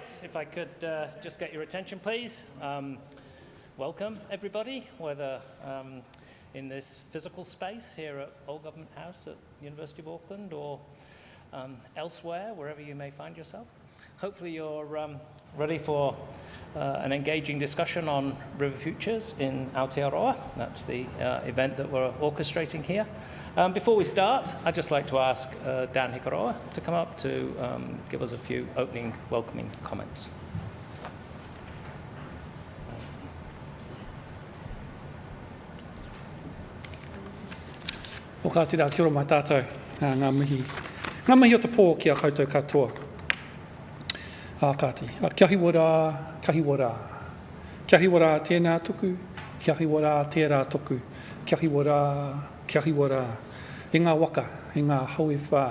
Great. If I could just get your attention, please. Welcome, everybody, whether in this physical space here at Old Government House at the University of Auckland or elsewhere, wherever you may find yourself. Hopefully you're ready for an engaging discussion on river futures in Aotearoa. That's the event that we're orchestrating here. Before we start, I'd just like to ask Dan Hikaroa to come up to give us a few opening, welcoming comments. O ka tira, kia ora mai tātou, ngā mihi. Ngā mihi o te pō ki a koutou katoa. Kāti, kia hi wara, kia hi wara. Kia hi wara tēnā tuku, kia hi wara tērā tuku. Kia hi wara, kia hi wara. I ngā waka, i ngā haue whā.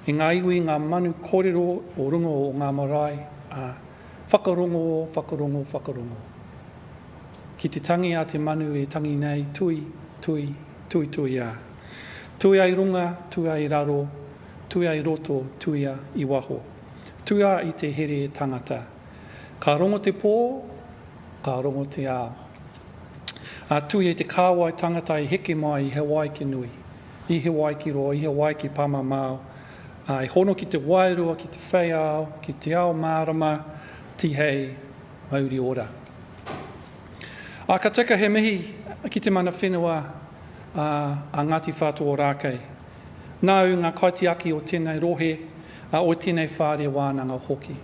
I ngā iwi, ngā manu kōrero o rungo o ngā marae. Whakarongo, whakarongo, whakarongo. Ki te tangi a te manu e tangi nei, tui, tui, tui, tui a. Tui ai runga, tui ai raro, tui ai roto, tui a i waho. Tui a i te here tangata. Ka rongo te pō, ka rongo te ao. Tui e te kāwai tangata i heke mai i he waiki nui. I he waiki roa, i he waiki pamamao. I hono ki te wairua, ki te whaiao, ki te ao mārama, tihei, mauri ora. Ka tika he mihi ki te mana whenua a Ngāti Whātua Rākei. Nau ngā kaitiaki o tēnei rohe, o tēnei whāre wānanga hoki.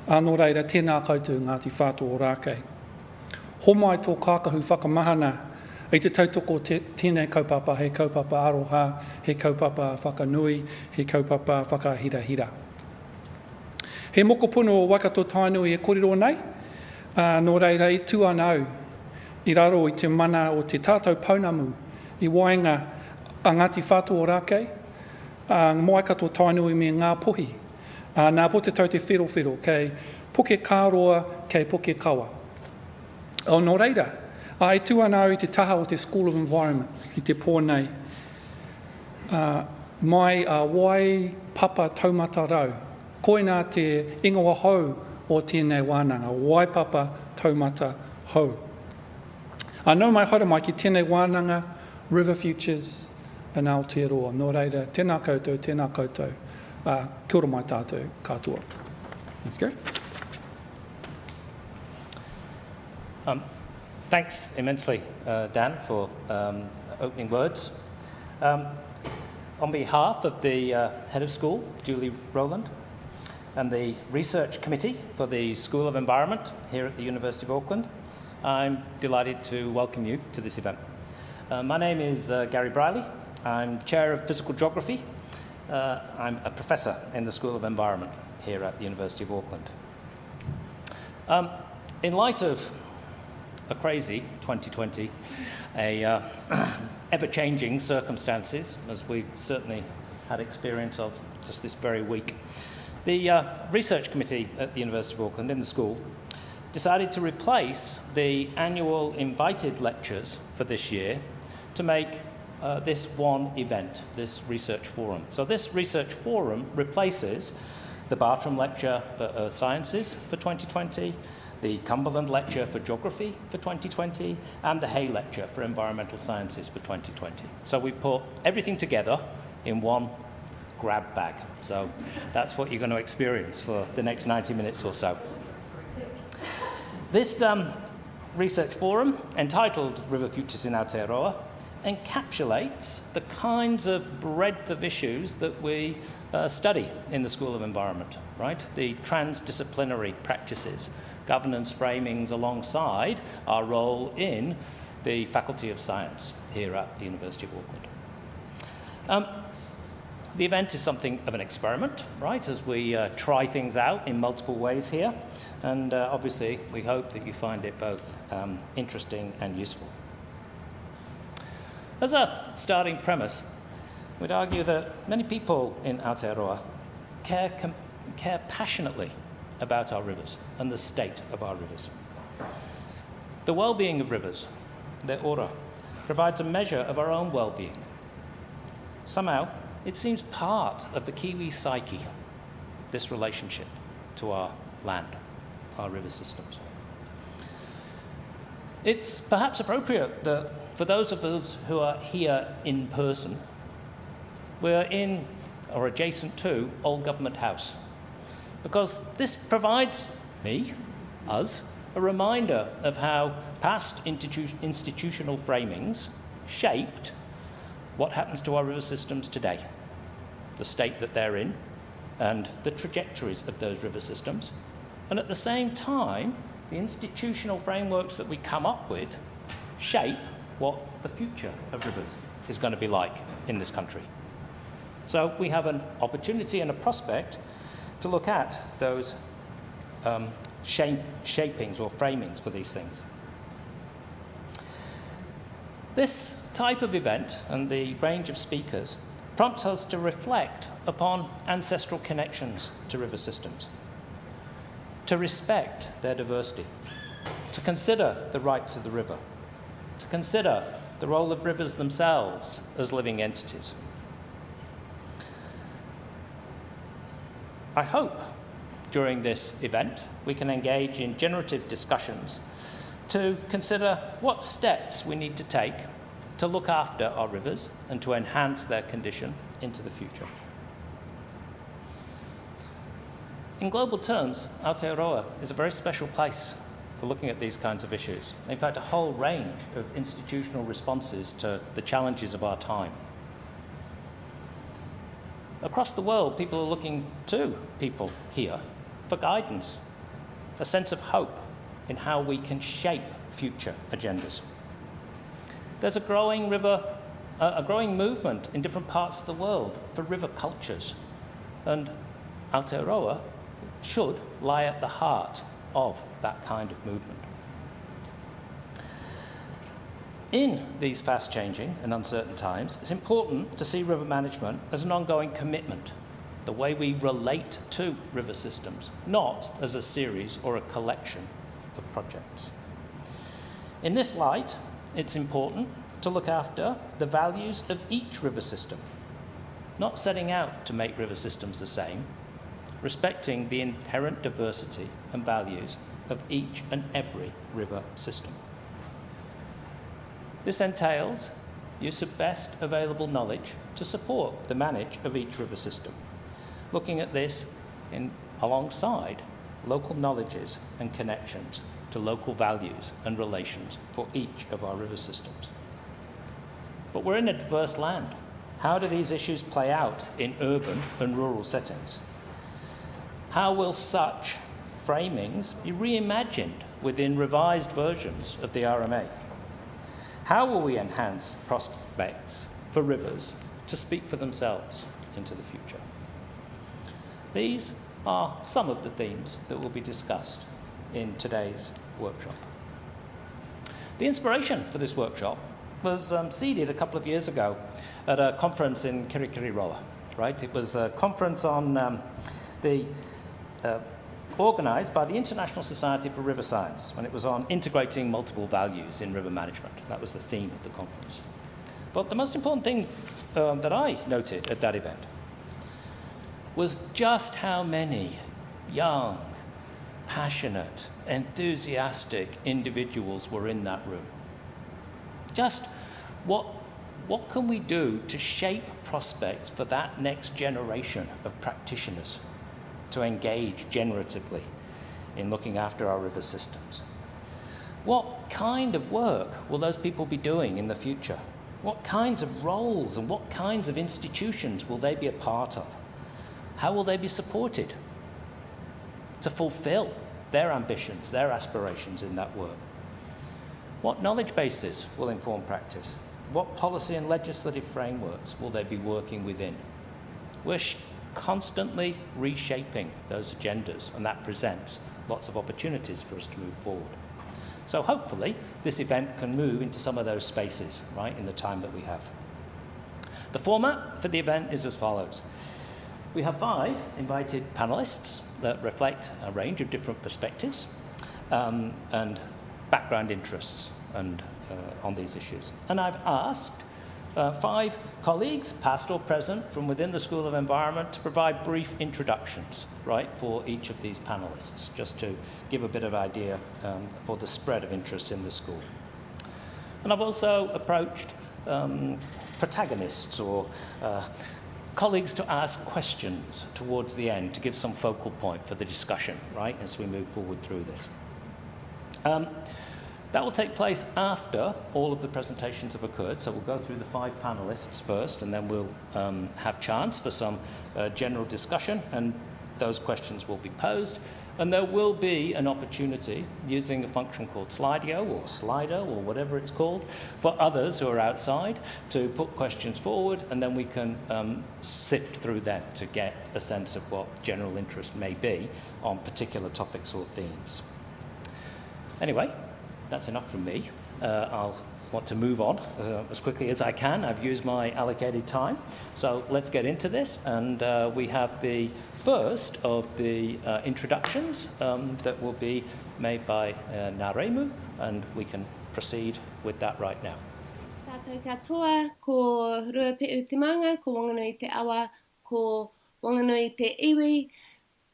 Nō reira, tēnā koutou Ngāti Whātua Rākei. Homai tō kākahu whakamahana, i te tautoko tēnei kaupapa, he kaupapa aroha, he kaupapa whakanui, he kaupapa whakahirahira. He mokopono o Waikato Tainui e kōrero nei, nō reira i tuanau, i raro i te mana o te tātou paunamu, i wainga a Ngāti Whātua Rākei, Waikato Tainui me ngā pohi, nā po te tau te whero, kei poke kāroa, kei poke kawa. O nō reira, I tuanau i te taha o te School of Environment, i te pōnei. Mai wai papa taumata rau, koina te ingoa hou o tēnei wānanga, wai papa taumata hou. Nau mai haere mai ki tēnei wānanga, River Futures in Aotearoa. Nō reira, tēnā koutou, tēnā koutou. Kia ora mai tātou katoa. Let's go. Thanks immensely, Dan, for opening words. On behalf of the head of school, Julie Rowland, and the research committee for the School of Environment here at the University of Auckland, I'm delighted to welcome you to this event. My name is Gary Briley. I'm Chair of Physical Geography. I'm a professor in the School of Environment here at the University of Auckland. In light of a crazy 2020, ever-changing circumstances, as we've certainly had experience of just this very week, the research committee at the University of Auckland in the school decided to replace the annual invited lectures for this year to make this one event, this research forum. So this research forum replaces the Bartram Lecture for Earth Sciences for 2020, the Cumberland Lecture for Geography for 2020, and the Hay Lecture for Environmental Sciences for 2020. So we put everything together in one grab bag. So that's what you're going to experience for the next 90 minutes or so. This research forum, entitled River Futures in Aotearoa, encapsulates the kinds of breadth of issues that we study in the School of Environment, right? The transdisciplinary practices, governance framings alongside our role in the Faculty of Science here at the University of Auckland. The event is something of an experiment, right, as we try things out in multiple ways here. And obviously, we hope that you find it both interesting and useful. As a starting premise, we'd argue that many people in Aotearoa care passionately about our rivers and the state of our rivers. The well-being of rivers, their ora, provides a measure of our own well-being. Somehow, it seems part of the Kiwi psyche, this relationship to our land, our river systems. It's perhaps appropriate that for those of us who are here in person, we're in or adjacent to Old Government House, because this provides us, a reminder of how past institutional framings shaped what happens to our river systems today, the state that they're in, and the trajectories of those river systems. And at the same time, the institutional frameworks that we come up with shape what the future of rivers is going to be like in this country. So we have an opportunity and a prospect to look at those shapings or framings for these things. This type of event and the range of speakers prompts us to reflect upon ancestral connections to river systems, to respect their diversity, to consider the rights of the river, to consider the role of rivers themselves as living entities. I hope during this event we can engage in generative discussions to consider what steps we need to take to look after our rivers and to enhance their condition into the future. In global terms, Aotearoa is a very special place for looking at these kinds of issues. In fact, a whole range of institutional responses to the challenges of our time. Across the world, people are looking to people here for guidance, a sense of hope in how we can shape future agendas. There's a growing movement in different parts of the world for river cultures, and Aotearoa should lie at the heart of that kind of movement. In these fast-changing and uncertain times, it's important to see river management as an ongoing commitment, the way we relate to river systems, not as a series or a collection of projects. In this light, it's important to look after the values of each river system, not setting out to make river systems the same, respecting the inherent diversity and values of each and every river system. This entails use of best available knowledge to support the management of each river system, looking at this alongside local knowledges and connections to local values and relations for each of our river systems. But we're in a diverse land. How do these issues play out in urban and rural settings? How will such framings be reimagined within revised versions of the RMA? How will we enhance prospects for rivers to speak for themselves into the future? These are some of the themes that will be discussed in today's workshop. The inspiration for this workshop was seeded a couple of years ago at a conference in Kirikiriroa, right? It was a conference on organised by the International Society for River Science, and it was on integrating multiple values in river management. That was the theme of the conference. But the most important thing that I noted at that event was just how many young, passionate, enthusiastic individuals were in that room. Just what can we do to shape prospects for that next generation of practitioners to engage generatively in looking after our river systems? What kind of work will those people be doing in the future? What kinds of roles and what kinds of institutions will they be a part of? How will they be supported to fulfill their ambitions, their aspirations in that work? What knowledge bases will inform practice? What policy and legislative frameworks will they be working within? We're constantly reshaping those agendas, and that presents lots of opportunities for us to move forward. So hopefully this event can move into some of those spaces, right, in the time that we have. The format for the event is as follows. We have 5 invited panelists that reflect a range of different perspectives and background interests and on these issues. And I've asked 5 colleagues, past or present, from within the School of Environment to provide brief introductions, right, for each of these panellists, just to give a bit of idea for the spread of interest in the school. And I've also approached protagonists or colleagues to ask questions towards the end to give some focal point for the discussion, right, as we move forward through this. That will take place after all of the presentations have occurred. So we'll go through the 5 panellists first, and then we'll have chance for some general discussion, and those questions will be posed. And there will be an opportunity, using a function called Slido or Slido or whatever it's called, for others who are outside to put questions forward, and then we can sift through them to get a sense of what general interest may be on particular topics or themes. Anyway, that's enough from me. I'll want to move on as quickly as I can. I've used my allocated time. So let's get into this. And we have the first of the introductions that will be made by Naremu, and we can proceed with that right now. Tātou katoa, ko Ruape'u te manga, ko Wanganui te awa, ko Wanganui te iwi,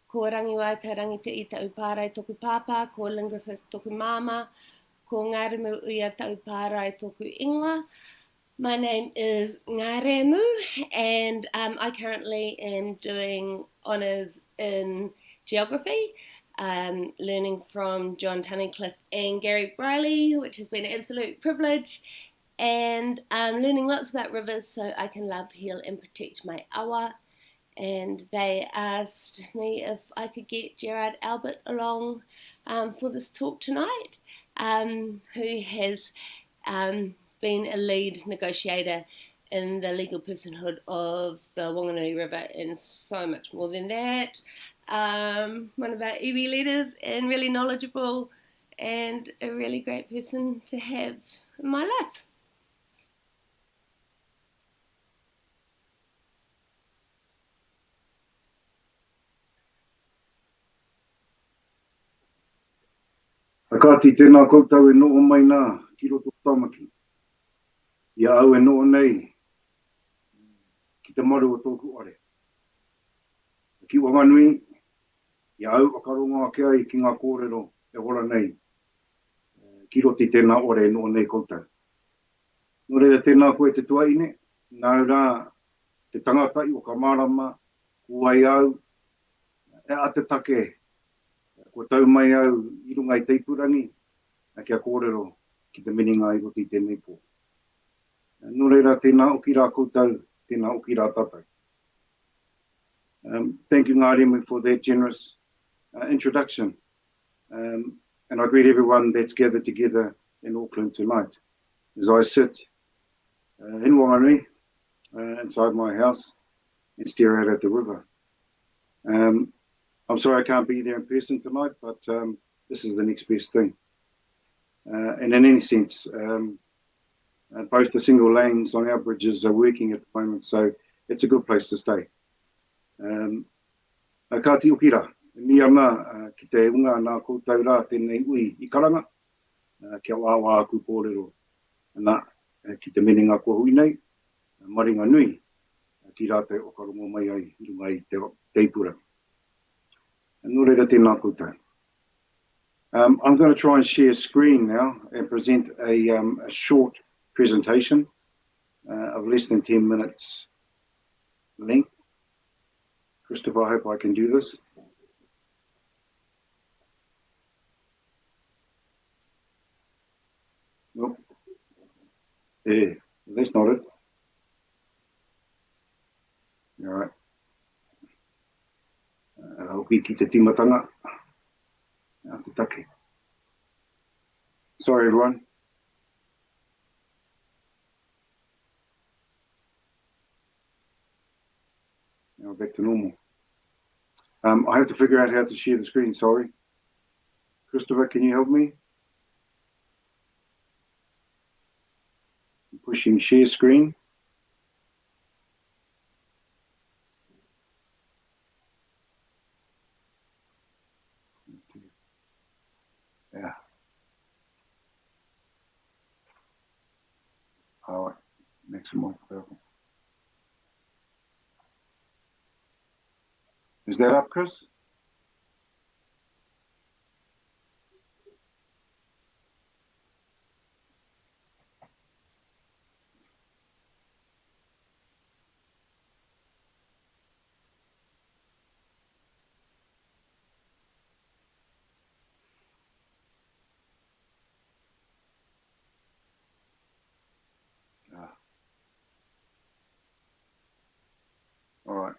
ko Rangiwai te rangi te i tau pārai toku pāpā, ko Lingrafith toku māma, ko Naremu uia tau pārai toku ingoa. My name is Naremu, and I currently am doing honours in geography, learning from John Tunnicliffe and Gary Briley, which has been an absolute privilege, and learning lots about rivers so I can love, heal and protect my awa. And they asked me if I could get Gerard Albert along for this talk tonight, who has been a lead negotiator in the legal personhood of the Wanganui River and so much more than that. One of our iwi leaders and really knowledgeable and a really great person to have in my life. Akati tēnā koutou e noo mai nā, ki roto tamaki. Ia au e noo nei, ki te maru o tōku are. Ki Wanganui, ia au whakaronga ake ai ki ngā kōrero e hora nei. Ki roti tēnā ore e noo nei koutou. Nō reira tēnā koe te tuaine, nā rā te tangata i o ka marama, kuai au, e a te take, ko tau mai au i runga i teipurangi, a kia kōrero ki te mininga i roti tēnei pō. Nō reira tēnā o ki rā koutou, tēnā o ki rā tātou. Thank you, Naremu, for that generous introduction. And I greet everyone that's gathered together in Auckland tonight. As I sit in Wanganui, inside my house, and stare out at the river. I'm sorry I can't be there in person tonight, but this is the next best thing. And in any sense, both the single lanes on our bridges are working at the moment, so it's a good place to stay. Ka ti ukira, mi ama ki te unga nā koutou rā tēnei ui I karanga, kia wāwā aku kōrero, nā ki te meninga kua hui nei, maringa nui, ki rā te okarongo mai ai, I runga I te teipura. Nō reira tēnā koutou. I'm going to try and share screen now and present a short presentation of less than 10 minutes length. Christopher, I hope I can do this. Nope. Yeah, that's not it. All right. Hoki ki te timatanga. Te take. Sorry, everyone. Now back to normal. I have to figure out how to share the screen, sorry. Christopher, can you help me? I'm pushing share screen. Yeah. All right. Maximum. Is that up, Chris? All right.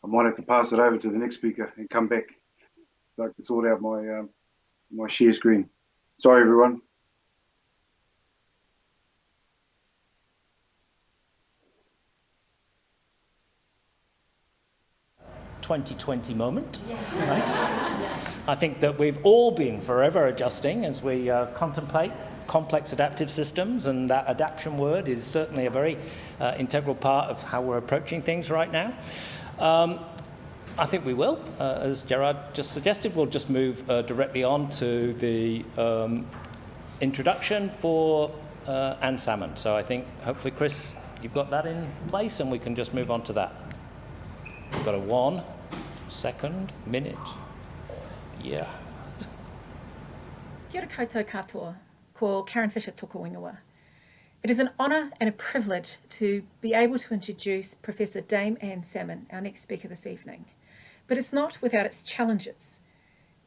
I might have to pass it over to the next speaker and come back so I can sort out my my share screen. Sorry, everyone. ...2020 moment, right? I think that we've all been forever adjusting as we contemplate complex adaptive systems, and that adaptation word is certainly a very integral part of how we're approaching things right now. I think we will, as Gerard just suggested, we'll just move directly on to the introduction for Anne Salmon. So I think hopefully, Chris, you've got that in place and we can just move on to that. We've got a 1 second minute. Yeah. Kia ora koutou katoa, ko Karen Fisher toko ingoa. It is an honour and a privilege to be able to introduce Professor Dame Anne Salmon, our next speaker this evening. But it's not without its challenges.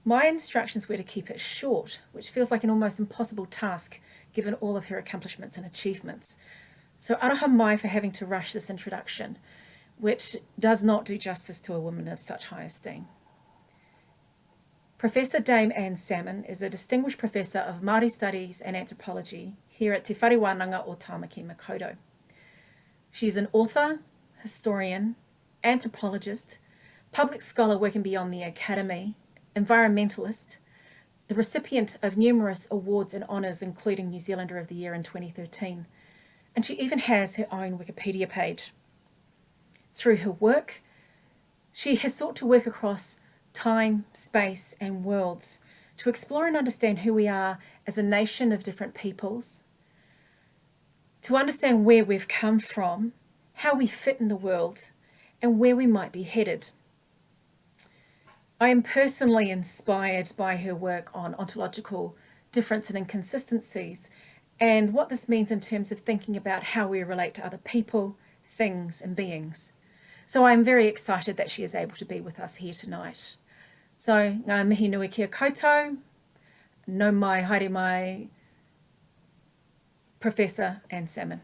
My instructions were to keep it short, which feels like an almost impossible task given all of her accomplishments and achievements. So aroha mai for having to rush this introduction, which does not do justice to a woman of such high esteem. Professor Dame Anne Salmon is a distinguished professor of Māori Studies and Anthropology here at Te Whare o Tāmaki Makaurau. She's an author, historian, anthropologist, public scholar working beyond the academy, environmentalist, the recipient of numerous awards and honours, including New Zealander of the Year in 2013, and she even has her own Wikipedia page. Through her work, she has sought to work across time, space, and worlds to explore and understand who we are as a nation of different peoples, to understand where we've come from, how we fit in the world, and where we might be headed. I am personally inspired by her work on ontological difference and inconsistencies and what this means in terms of thinking about how we relate to other people, things, and beings. So I'm very excited that she is able to be with us here tonight. So, ngā mihi nui kia koutou, no mai, haere mai, Professor Anne Salmon.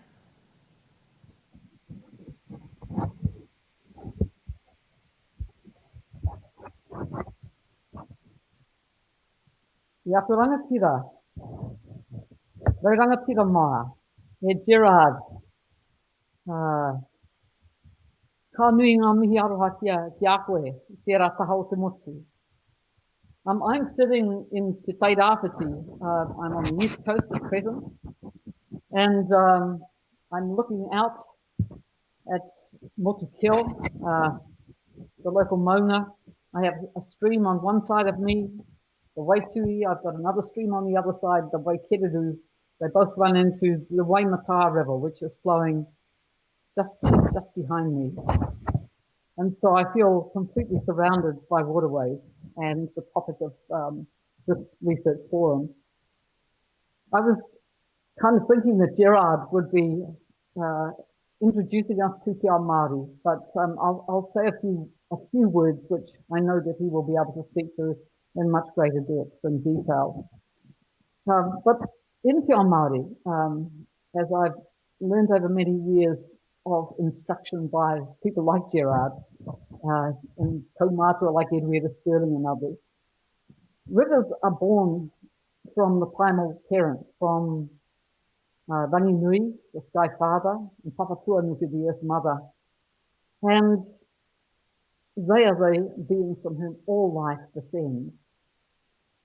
Ia te rangatira. Rau rangatira maa. E Gerard. Ka nui ngā mihi aroha ki a koe, tērā taha o te motu. I'm sitting in Te Tairāwhiti. I'm on the east coast at present. And I'm looking out at Motukil, the local maunga. I have a stream on one side of me, the Waitui. I've got another stream on the other side, the Waikereru. They both run into the Waimata River, which is flowing just behind me. And so I feel completely surrounded by waterways and the topic of this research forum. I was kind of thinking that Gerard would be introducing us to Te Ao Māori, but I'll say a few words which I know that he will be able to speak to in much greater depth and detail. But in Te Ao Māori, as I've learned over many years of instruction by people like Gerard, and kaumātua like Edwina Sterling and others, rivers are born from the primal parent, from Rangi Nui, the Sky Father, and Papatua Nuku, the Earth Mother. And they are the beings from whom all life descends.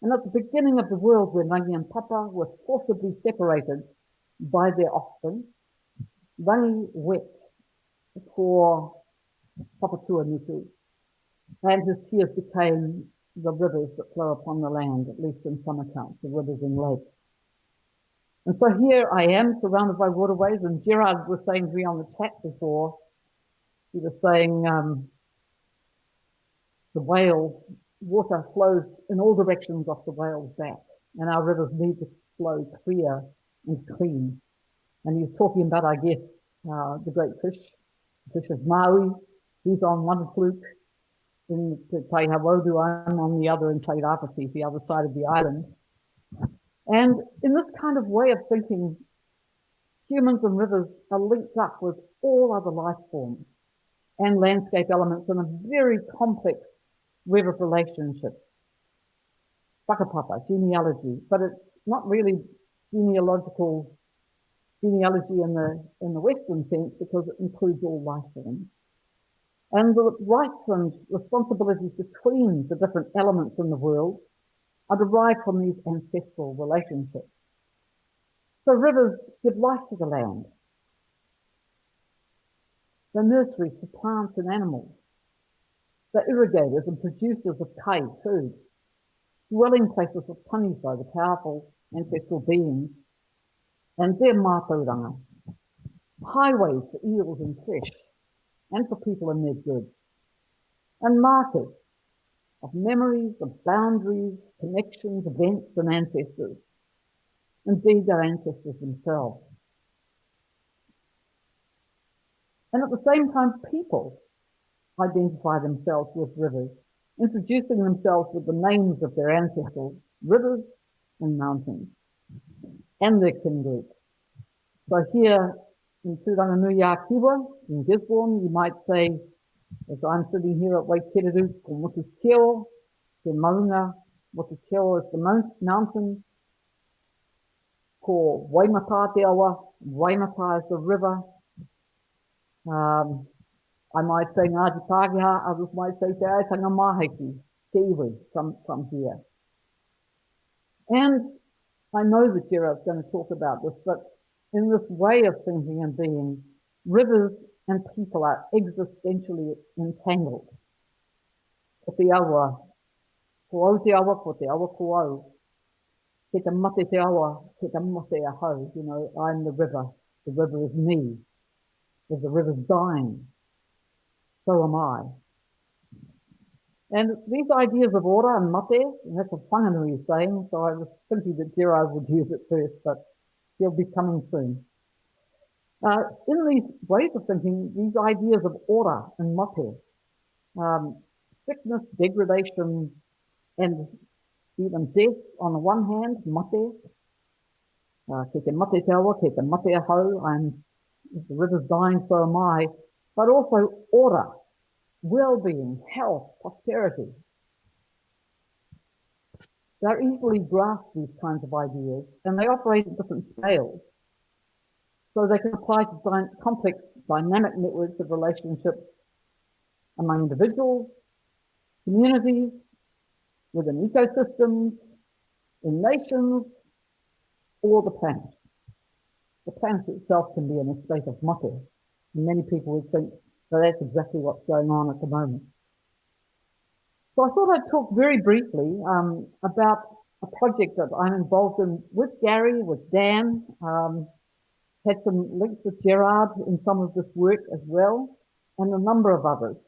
And at the beginning of the world, when Rangi and Papa were forcibly separated by their offspring, Rangi wept for Papatua Nuku, and his tears became the rivers that flow upon the land, at least in some accounts, the rivers and lakes. And so here I am surrounded by waterways, and Gerard was saying to me on the chat before, he was saying the whale water flows in all directions off the whale's back, and our rivers need to flow clear and clean. And he was talking about, I guess, the great fish of Maui. He's on one fluke in Te Taihawodu, I'm on the other in Tairāwhiti, the other side of the island. And in this kind of way of thinking, humans and rivers are linked up with all other life forms and landscape elements in a very complex web of relationships. Whakapapa, genealogy, but it's not really genealogy in the Western sense, because it includes all life forms. And the rights and responsibilities between the different elements in the world are derived from these ancestral relationships. So rivers give life to the land. They're nurseries for plants and animals. They're irrigators and producers of kai, food, dwelling places for taniwha, the powerful ancestral beings, and their mātauranga, highways for eels and fish, and for people and their goods, and markers of memories, of boundaries, connections, events, and ancestors. Indeed, their ancestors themselves. And at the same time, people identify themselves with rivers, introducing themselves with the names of their ancestral rivers and mountains, and their kin group. So here in Tūranganuiā-Kiwa, in Gisborne, you might say, as I'm sitting here at Waikereru, ko Motu Keo, te maunga, Motu Keo is the mountain, ko Waimata te awa, Waimata is the river. I might say Ngāti Pākehā, others might say Te Aitanga Maheki, te iwi, from here. And I know that Gerard's going to talk about this, but in this way of thinking and being, rivers and people are existentially entangled. Ko te awa, ko au te awa, ko te awa ko au. Ke te mate te awa, ke te mate ahau. You know, I'm the river is me. If the river's dying, so am I. And these ideas of order and mate, and that's a whanganui saying, so I was thinking that Gerard would use it first, but he'll be coming soon. In these ways of thinking, these ideas of order and mate, sickness, degradation, and even death on the one hand, mate, ke te mate te awa, ke te mate ahau, if the river's dying, so am I, but also order, well-being, health, prosperity. They're easily grasped, these kinds of ideas, and they operate at different scales. So they can apply to complex dynamic networks of relationships among individuals, communities, within ecosystems, in nations, or the planet. The planet itself can be in a state of mate. And many people would think that that's exactly what's going on at the moment. So I thought I'd talk very briefly about a project that I'm involved in with Gary, with Dan, had some links with Gerard in some of this work as well, and a number of others.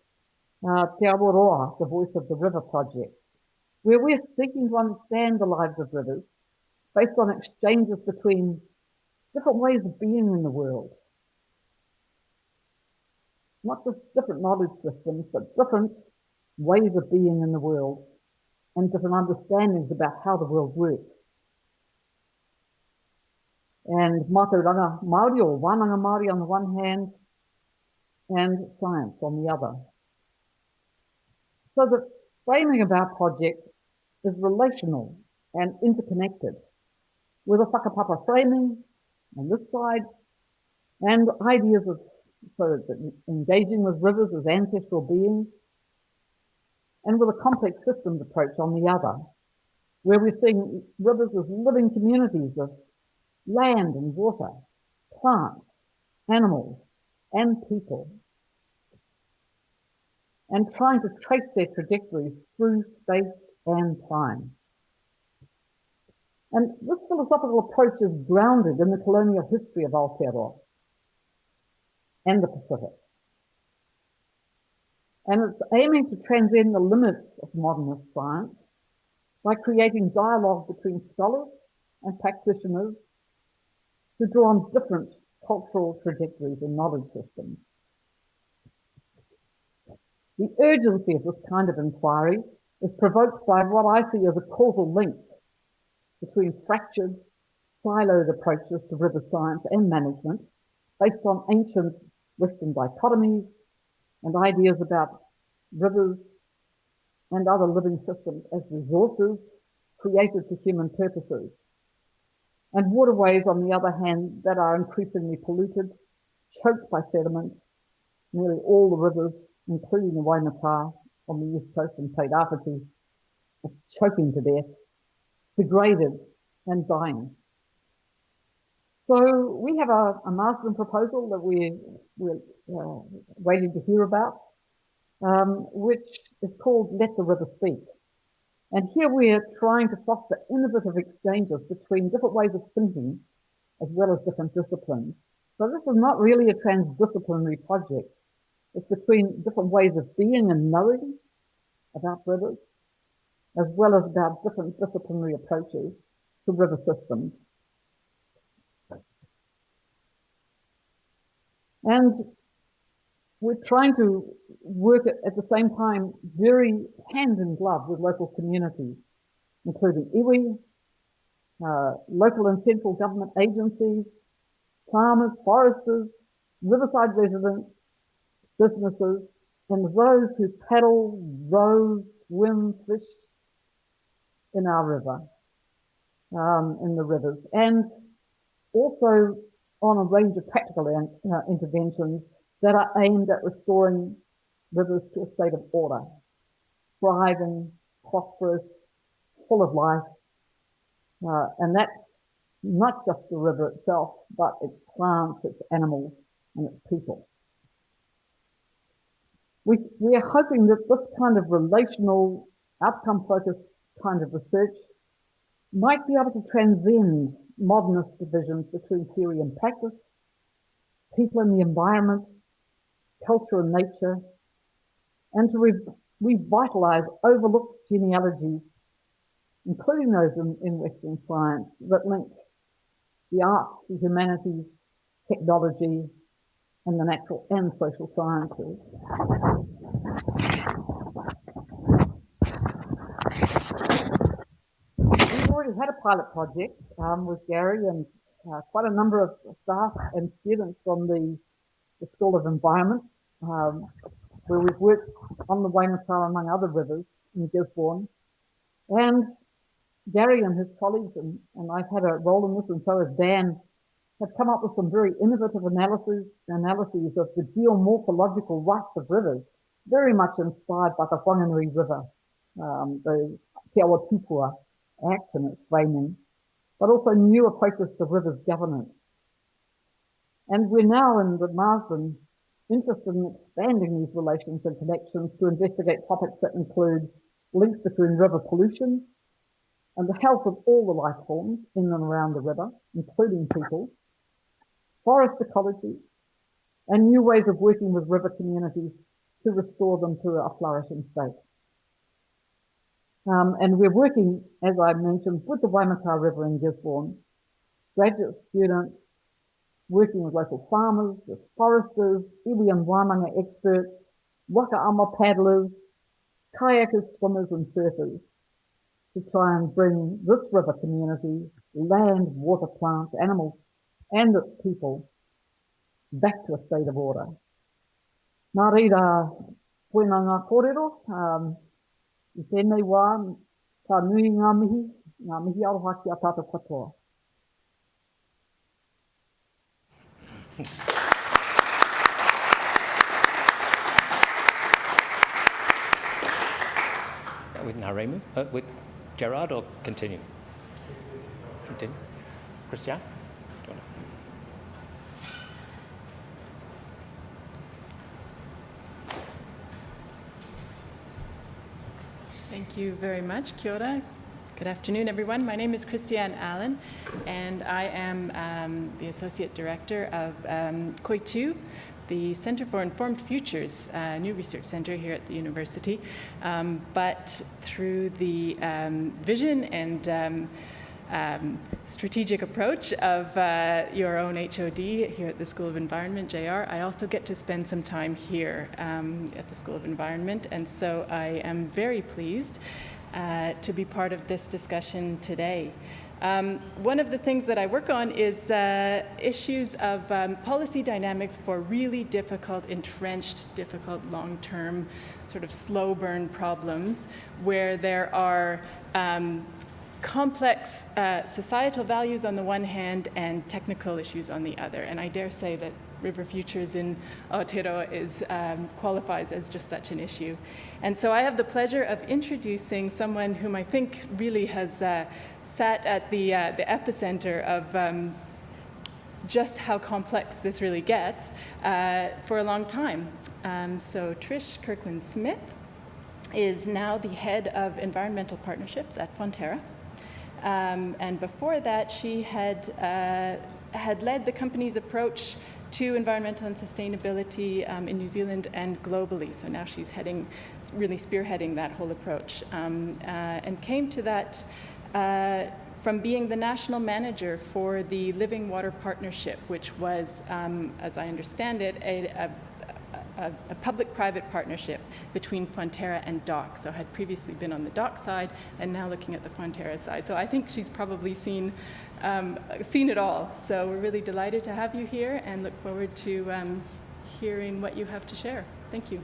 Te Awaroa, the Voice of the River project, where we're seeking to understand the lives of rivers based on exchanges between different ways of being in the world. Not just different knowledge systems, but different ways of being in the world and different understandings about how the world works. And mātauranga Māori or wānanga Māori on the one hand, and science on the other. So the framing of our project is relational and interconnected, with a whakapapa framing on this side, and ideas of engaging with rivers as ancestral beings, and with a complex systems approach on the other, where we're seeing rivers as living communities of land and water, plants, animals, and people, and trying to trace their trajectories through space and time. And this philosophical approach is grounded in the colonial history of Aotearoa and the Pacific. And it's aiming to transcend the limits of modernist science by creating dialogue between scholars and practitioners who draw on different cultural trajectories and knowledge systems. The urgency of this kind of inquiry is provoked by what I see as a causal link between fractured, siloed approaches to river science and management based on ancient Western dichotomies and ideas about rivers and other living systems as resources created for human purposes, and waterways, on the other hand, that are increasingly polluted, choked by sediment. Nearly all the rivers, including the Waimata on the east coast and Te Rāwhiti, are choking to death, degraded and dying. So we have a Marsden proposal that we're waiting to hear about, which is called Let the River Speak. And here we are trying to foster innovative exchanges between different ways of thinking as well as different disciplines. So this is not really a transdisciplinary project. It's between different ways of being and knowing about rivers, as well as about different disciplinary approaches to river systems. And we're trying to work at the same time very hand in glove with local communities, including iwi, local and central government agencies, farmers, foresters, riverside residents, businesses, and those who paddle, row, swim, fish in our river, in the rivers, and also on a range of practical interventions that are aimed at restoring rivers to a state of order, thriving, prosperous, full of life. And that's not just the river itself, but its plants, its animals, and its people. We are hoping that this kind of relational, outcome-focused kind of research might be able to transcend modernist divisions between theory and practice, people and the environment, culture and nature, and to revitalize overlooked genealogies, including those in Western science, that link the arts, the humanities, technology, and the natural and social sciences. We've already had a pilot project with Gary and quite a number of staff and students from the School of Environment, where we've worked on the Waimata among other rivers in Gisborne. And Gary and his colleagues, and I've had a role in this, and so has Dan, have come up with some very innovative analyses of the geomorphological rights of rivers, very much inspired by the Whanganui River, the Te Awa Tupua Act and its framing, but also new approaches to rivers governance. And we're now in the Marsden interested in expanding these relations and connections to investigate topics that include links between river pollution and the health of all the life forms in and around the river, including people, forest ecology, and new ways of working with river communities to restore them to a flourishing state. And we're working, as I mentioned, with the Waimata River in Gisborne, graduate students, working with local farmers, with foresters, iwi and wāmanga experts, waka-ama paddlers, kayakers, swimmers and surfers, to try and bring this river community, land, water, plants, animals, and its people back to a state of order. Nā reira, koina ngā kōrero, I tēnei wā, ka nui ngā mihi aroha ki a tātou katoa. With Naremu, with Gerard, or continue? Continue. Christiane? Thank you very much. Kia ora. Good afternoon, everyone. My name is Christiane Allen, and I am the Associate Director of Koitu, the Center for Informed Futures, new research center here at the university. But through the vision and strategic approach of your own HOD here at the School of Environment, JR, I also get to spend some time here at the School of Environment, and so I am very pleased to be part of this discussion today. One of the things that I work on is issues of policy dynamics for really difficult, entrenched, difficult, long-term, sort of slow burn problems where there are complex societal values on the one hand and technical issues on the other. And I dare say that River Futures in Aotearoa qualifies as just such an issue. And so I have the pleasure of introducing someone whom I think really has sat at the epicenter of just how complex this really gets for a long time. So Trish Kirkland-Smith is now the head of environmental partnerships at Fonterra. And before that, she had led the company's approach to environmental and sustainability in New Zealand and globally. So now she's really spearheading that whole approach, and came to that from being the national manager for the Living Water Partnership, which was, as I understand it, a public-private partnership between Fonterra and DOC. So had previously been on the DOC side and now looking at the Fonterra side. So I think she's probably seen it all. So we're really delighted to have you here and look forward to hearing what you have to share. Thank you.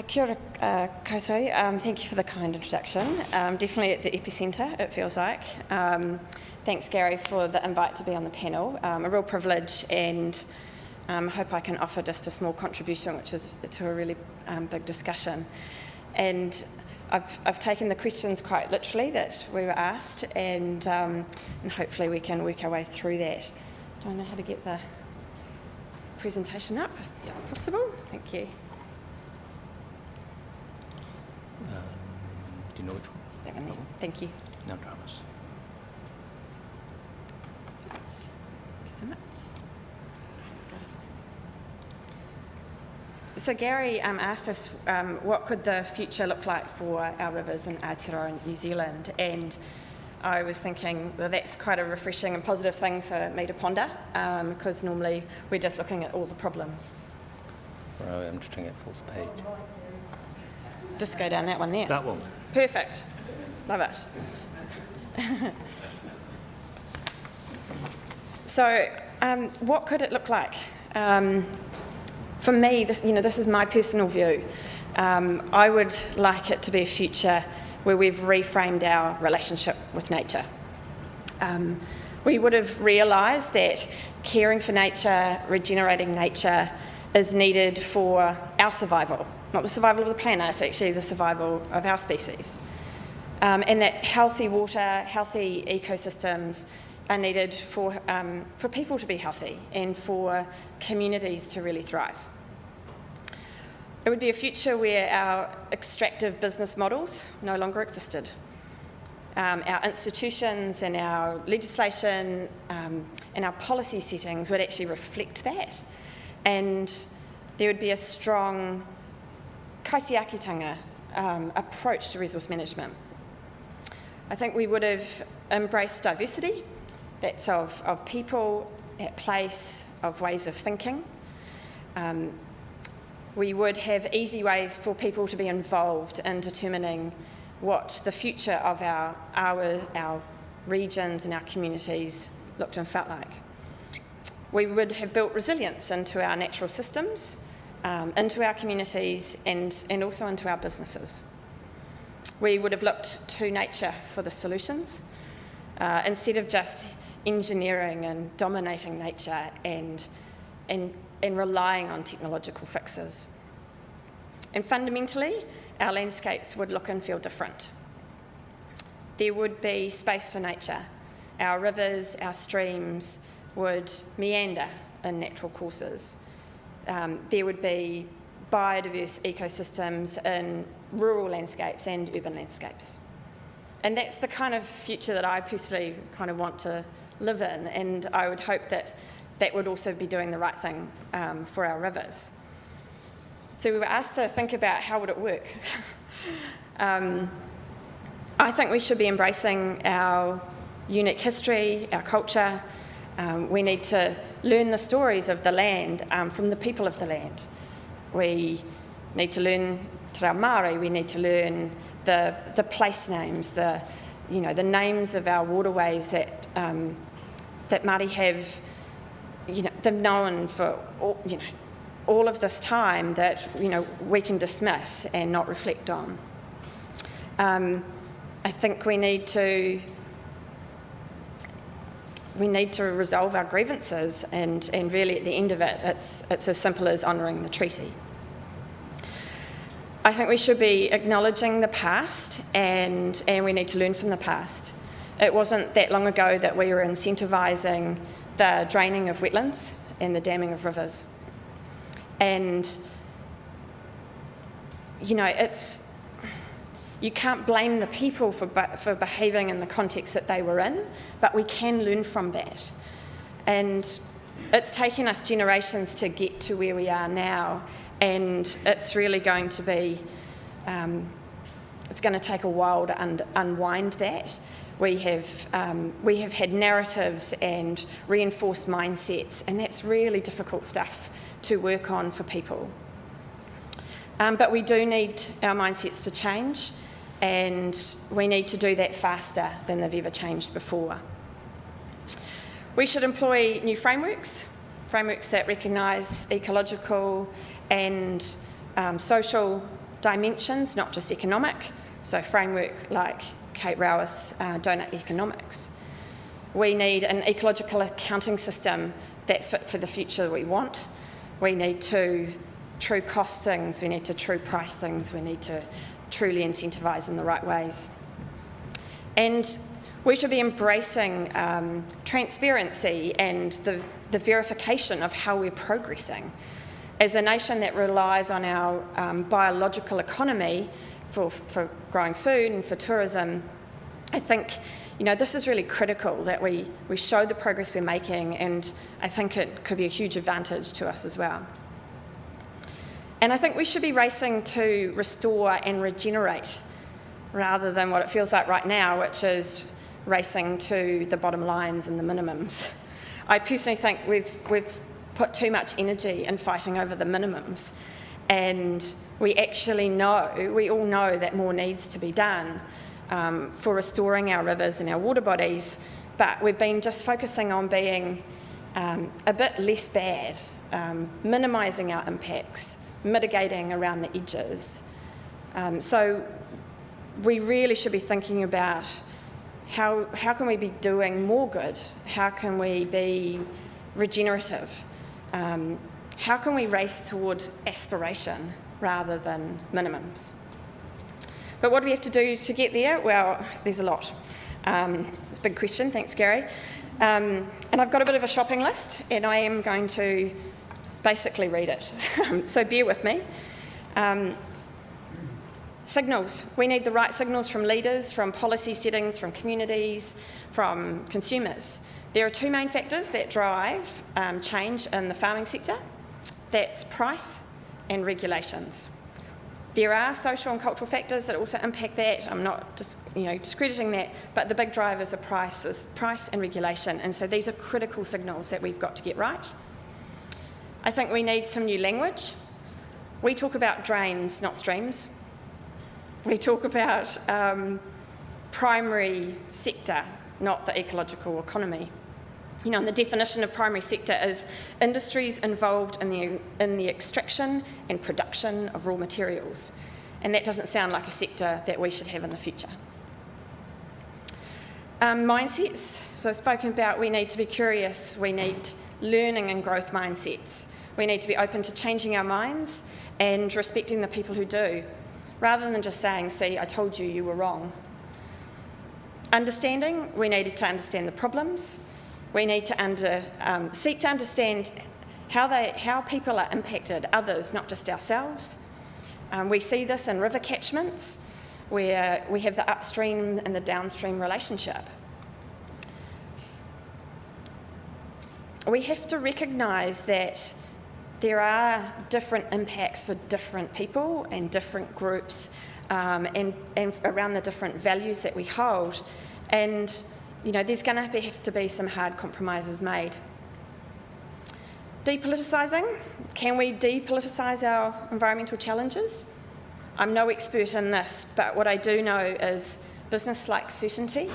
Kia ora koutou. Thank you for the kind introduction. Definitely at the epicentre, it feels like. Thanks, Gary, for the invite to be on the panel. A real privilege, and hope I can offer just a small contribution, which is to a really big discussion. And I've taken the questions quite literally that we were asked, and hopefully we can work our way through that. Do I know how to get the presentation up, if possible? Thank you. Do you know which one? It's that one there. Thank you. No dramas. Thank you so much. So Gary asked us what could the future look like for our rivers in Aotearoa and New Zealand, and I was thinking, well, that's quite a refreshing and positive thing for me to ponder, because normally we're just looking at all the problems. Right, I'm just trying to get full page. Just go down that one there. That one. Perfect. Love it. So, what could it look like? For me, this is my personal view. I would like it to be a future where we've reframed our relationship with nature. We would have realised that caring for nature, regenerating nature, is needed for our survival. Not the survival of the planet, actually the survival of our species. And that healthy water, healthy ecosystems are needed for people to be healthy and for communities to really thrive. It would be a future where our extractive business models no longer existed. Our institutions and our legislation and our policy settings would actually reflect that. And there would be a strong kaitiakitanga approach to resource management. I think we would have embraced diversity, that's of people, at place, of ways of thinking. We would have easy ways for people to be involved in determining what the future of our regions and our communities looked and felt like. We would have built resilience into our natural systems, into our communities, and also into our businesses. We would have looked to nature for the solutions, instead of just engineering and dominating nature and relying on technological fixes. And fundamentally, our landscapes would look and feel different. There would be space for nature. Our rivers, our streams would meander in natural courses. There would be biodiverse ecosystems in rural landscapes and urban landscapes. And that's the kind of future that I personally kind of want to live in, and I would hope that that would also be doing the right thing for our rivers. So we were asked to think about how would it work. I think we should be embracing our unique history, our culture. We need to learn the stories of the land from the people of the land. We need to learn Te Reo Māori, we need to learn the place names, the names of our waterways that Māori have, they've known for all of this time that we can dismiss and not reflect on. I think we need to resolve our grievances, and really at the end of it, it's as simple as honouring the treaty. I think we should be acknowledging the past, and we need to learn from the past. It wasn't that long ago that we were incentivising the draining of wetlands and the damming of rivers. And, you can't blame the people for behaving in the context that they were in, but we can learn from that. And it's taken us generations to get to where we are now, and it's really going to be, it's going to take a while to unwind that. We have had narratives and reinforced mindsets, and that's really difficult stuff to work on for people. But we do need our mindsets to change, and we need to do that faster than they've ever changed before. We should employ new frameworks that recognise ecological and social dimensions, not just economic. So framework like Kate Rower's donut economics. We need an ecological accounting system that's fit for the future that we want. We need to true cost things, we need to true price things, we need to truly incentivise in the right ways. And we should be embracing transparency and the verification of how we're progressing. As a nation that relies on our biological economy for growing food and for tourism, I think this is really critical that we show the progress we're making, and I think it could be a huge advantage to us as well. And I think we should be racing to restore and regenerate rather than what it feels like right now, which is racing to the bottom lines and the minimums. I personally think we've put too much energy in fighting over the minimums, and we all know that more needs to be done for restoring our rivers and our water bodies, but we've been just focusing on being a bit less bad, minimising our impacts, mitigating around the edges. So we really should be thinking about how can we be doing more good? How can we be regenerative? How can we race toward aspiration rather than minimums? But what do we have to do to get there? Well, there's a lot. It's a big question, thanks Gary. And I've got a bit of a shopping list, and I am going to basically read it. So bear with me. Signals. We need the right signals from leaders, from policy settings, from communities, from consumers. There are two main factors that drive change in the farming sector. That's price and regulations. There are social and cultural factors that also impact that. I'm not discrediting that, but the big drivers are price and regulation, and so these are critical signals that we've got to get right. I think we need some new language. We talk about drains, not streams. We talk about primary sector, not the ecological economy. And the definition of primary sector is industries involved in the extraction and production of raw materials. And that doesn't sound like a sector that we should have in the future. Mindsets. So I've spoken about we need to be curious, we need learning and growth mindsets. We need to be open to changing our minds and respecting the people who do, rather than just saying, see, I told you you were wrong. Understanding, we needed to understand the problems. We need to seek to understand how people are impacted, others, not just ourselves. We see this in river catchments, where we have the upstream and the downstream relationship. We have to recognise that there are different impacts for different people and different groups, and around the different values that we hold. And, you know, there's going to have to be some hard compromises made. Depoliticising. Can we depoliticise our environmental challenges? I'm no expert in this, but what I do know is business-like certainty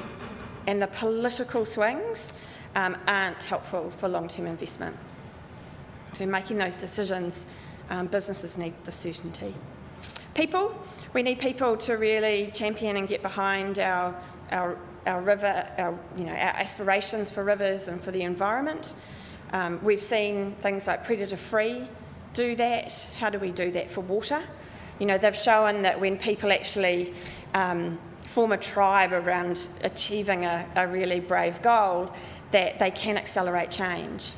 and the political swings aren't helpful for long-term investment. So in making those decisions, businesses need the certainty. People, we need people to really champion and get behind our river, our aspirations for rivers and for the environment. We've seen things like predator-free do that. How do we do that for water? You know, they've shown that when people actually form a tribe around achieving a really brave goal, that they can accelerate change.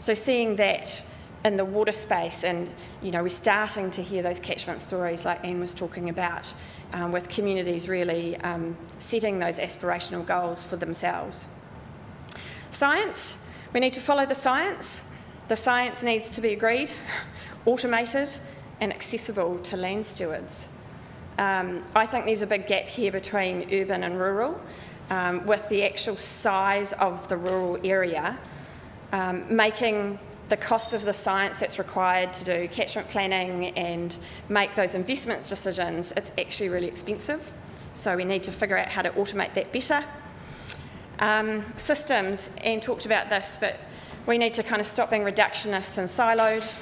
So seeing that in the water space, and you know, we're starting to hear those catchment stories like Anne was talking about, with communities really setting those aspirational goals for themselves. Science, we need to follow the science. The science needs to be agreed, automated, and accessible to land stewards. I think there's a big gap here between urban and rural, with the actual size of the rural area, making the cost of the science that's required to do catchment planning and make those investment decisions, it's actually really expensive. So we need to figure out how to automate that better. Systems, Anne talked about this, but we need to kind of stop being reductionist and siloed.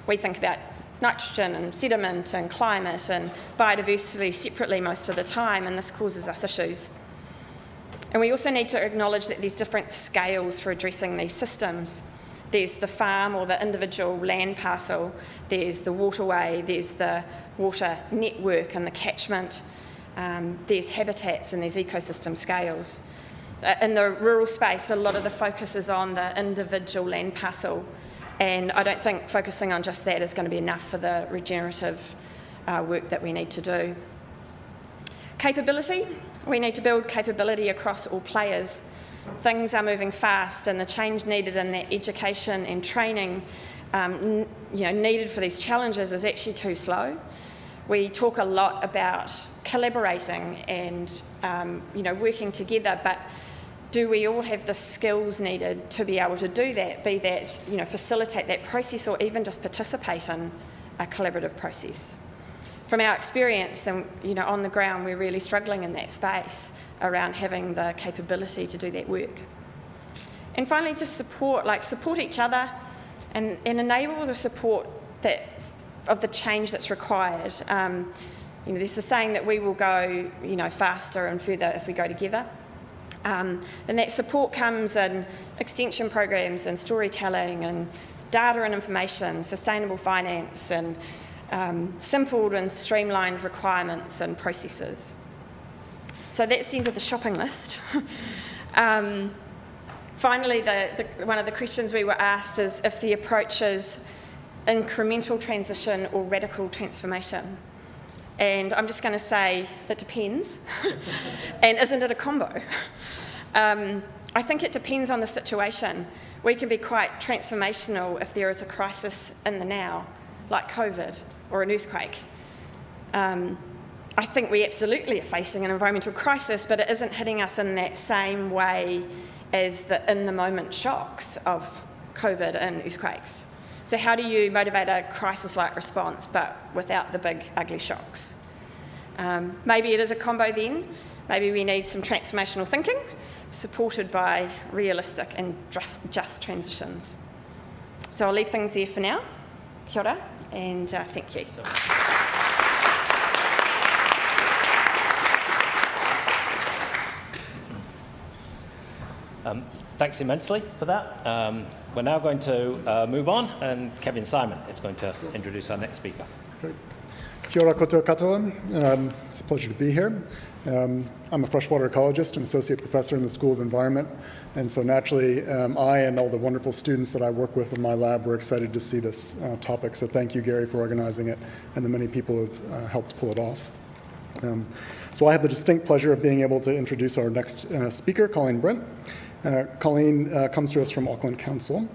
We think about nitrogen and sediment and climate and biodiversity separately most of the time, and this causes us issues. And we also need to acknowledge that there's different scales for addressing these systems. There's the farm or the individual land parcel, there's the waterway, there's the water network and the catchment, there's habitats and there's ecosystem scales. In the rural space, a lot of the focus is on the individual land parcel, and I don't think focusing on just that is going to be enough for the regenerative work that we need to do. Capability. We need to build capability across all players. Things are moving fast, and the change needed in that education and training needed for these challenges is actually too slow. We talk a lot about collaborating and working together, but do we all have the skills needed to be able to do that, be that, facilitate that process or even just participate in a collaborative process? From our experience, then, on the ground, we're really struggling in that space around having the capability to do that work. And finally, just support each other and enable the support of the change that's required. There's the saying that we will go, faster and further if we go together. And that support comes in extension programs and storytelling and data and information, sustainable finance and simple and streamlined requirements and processes. So that's the end of the shopping list. Finally, one of the questions we were asked is if the approach is incremental transition or radical transformation. And I'm just going to say it depends. And isn't it a combo? I think it depends on the situation. We can be quite transformational if there is a crisis in the now, like COVID or an earthquake. I think we absolutely are facing an environmental crisis, but it isn't hitting us in that same way as the in-the-moment shocks of COVID and earthquakes. So how do you motivate a crisis-like response, but without the big, ugly shocks? Maybe it is a combo then. Maybe we need some transformational thinking, supported by realistic and just transitions. So I'll leave things there for now. Kia ora, and thank you. Thanks immensely for that. We're now going to move on, and Kevin Simon is going to introduce our next speaker. Great. Kia ora koutou katoa. It's a pleasure to be here. I'm a freshwater ecologist and associate professor in the School of Environment, and so naturally I and all the wonderful students that I work with in my lab were excited to see this topic, so thank you, Gary, for organizing it, and the many people who have helped pull it off. So I have the distinct pleasure of being able to introduce our next speaker, Colleen Brent. Colleen comes to us from Auckland Council.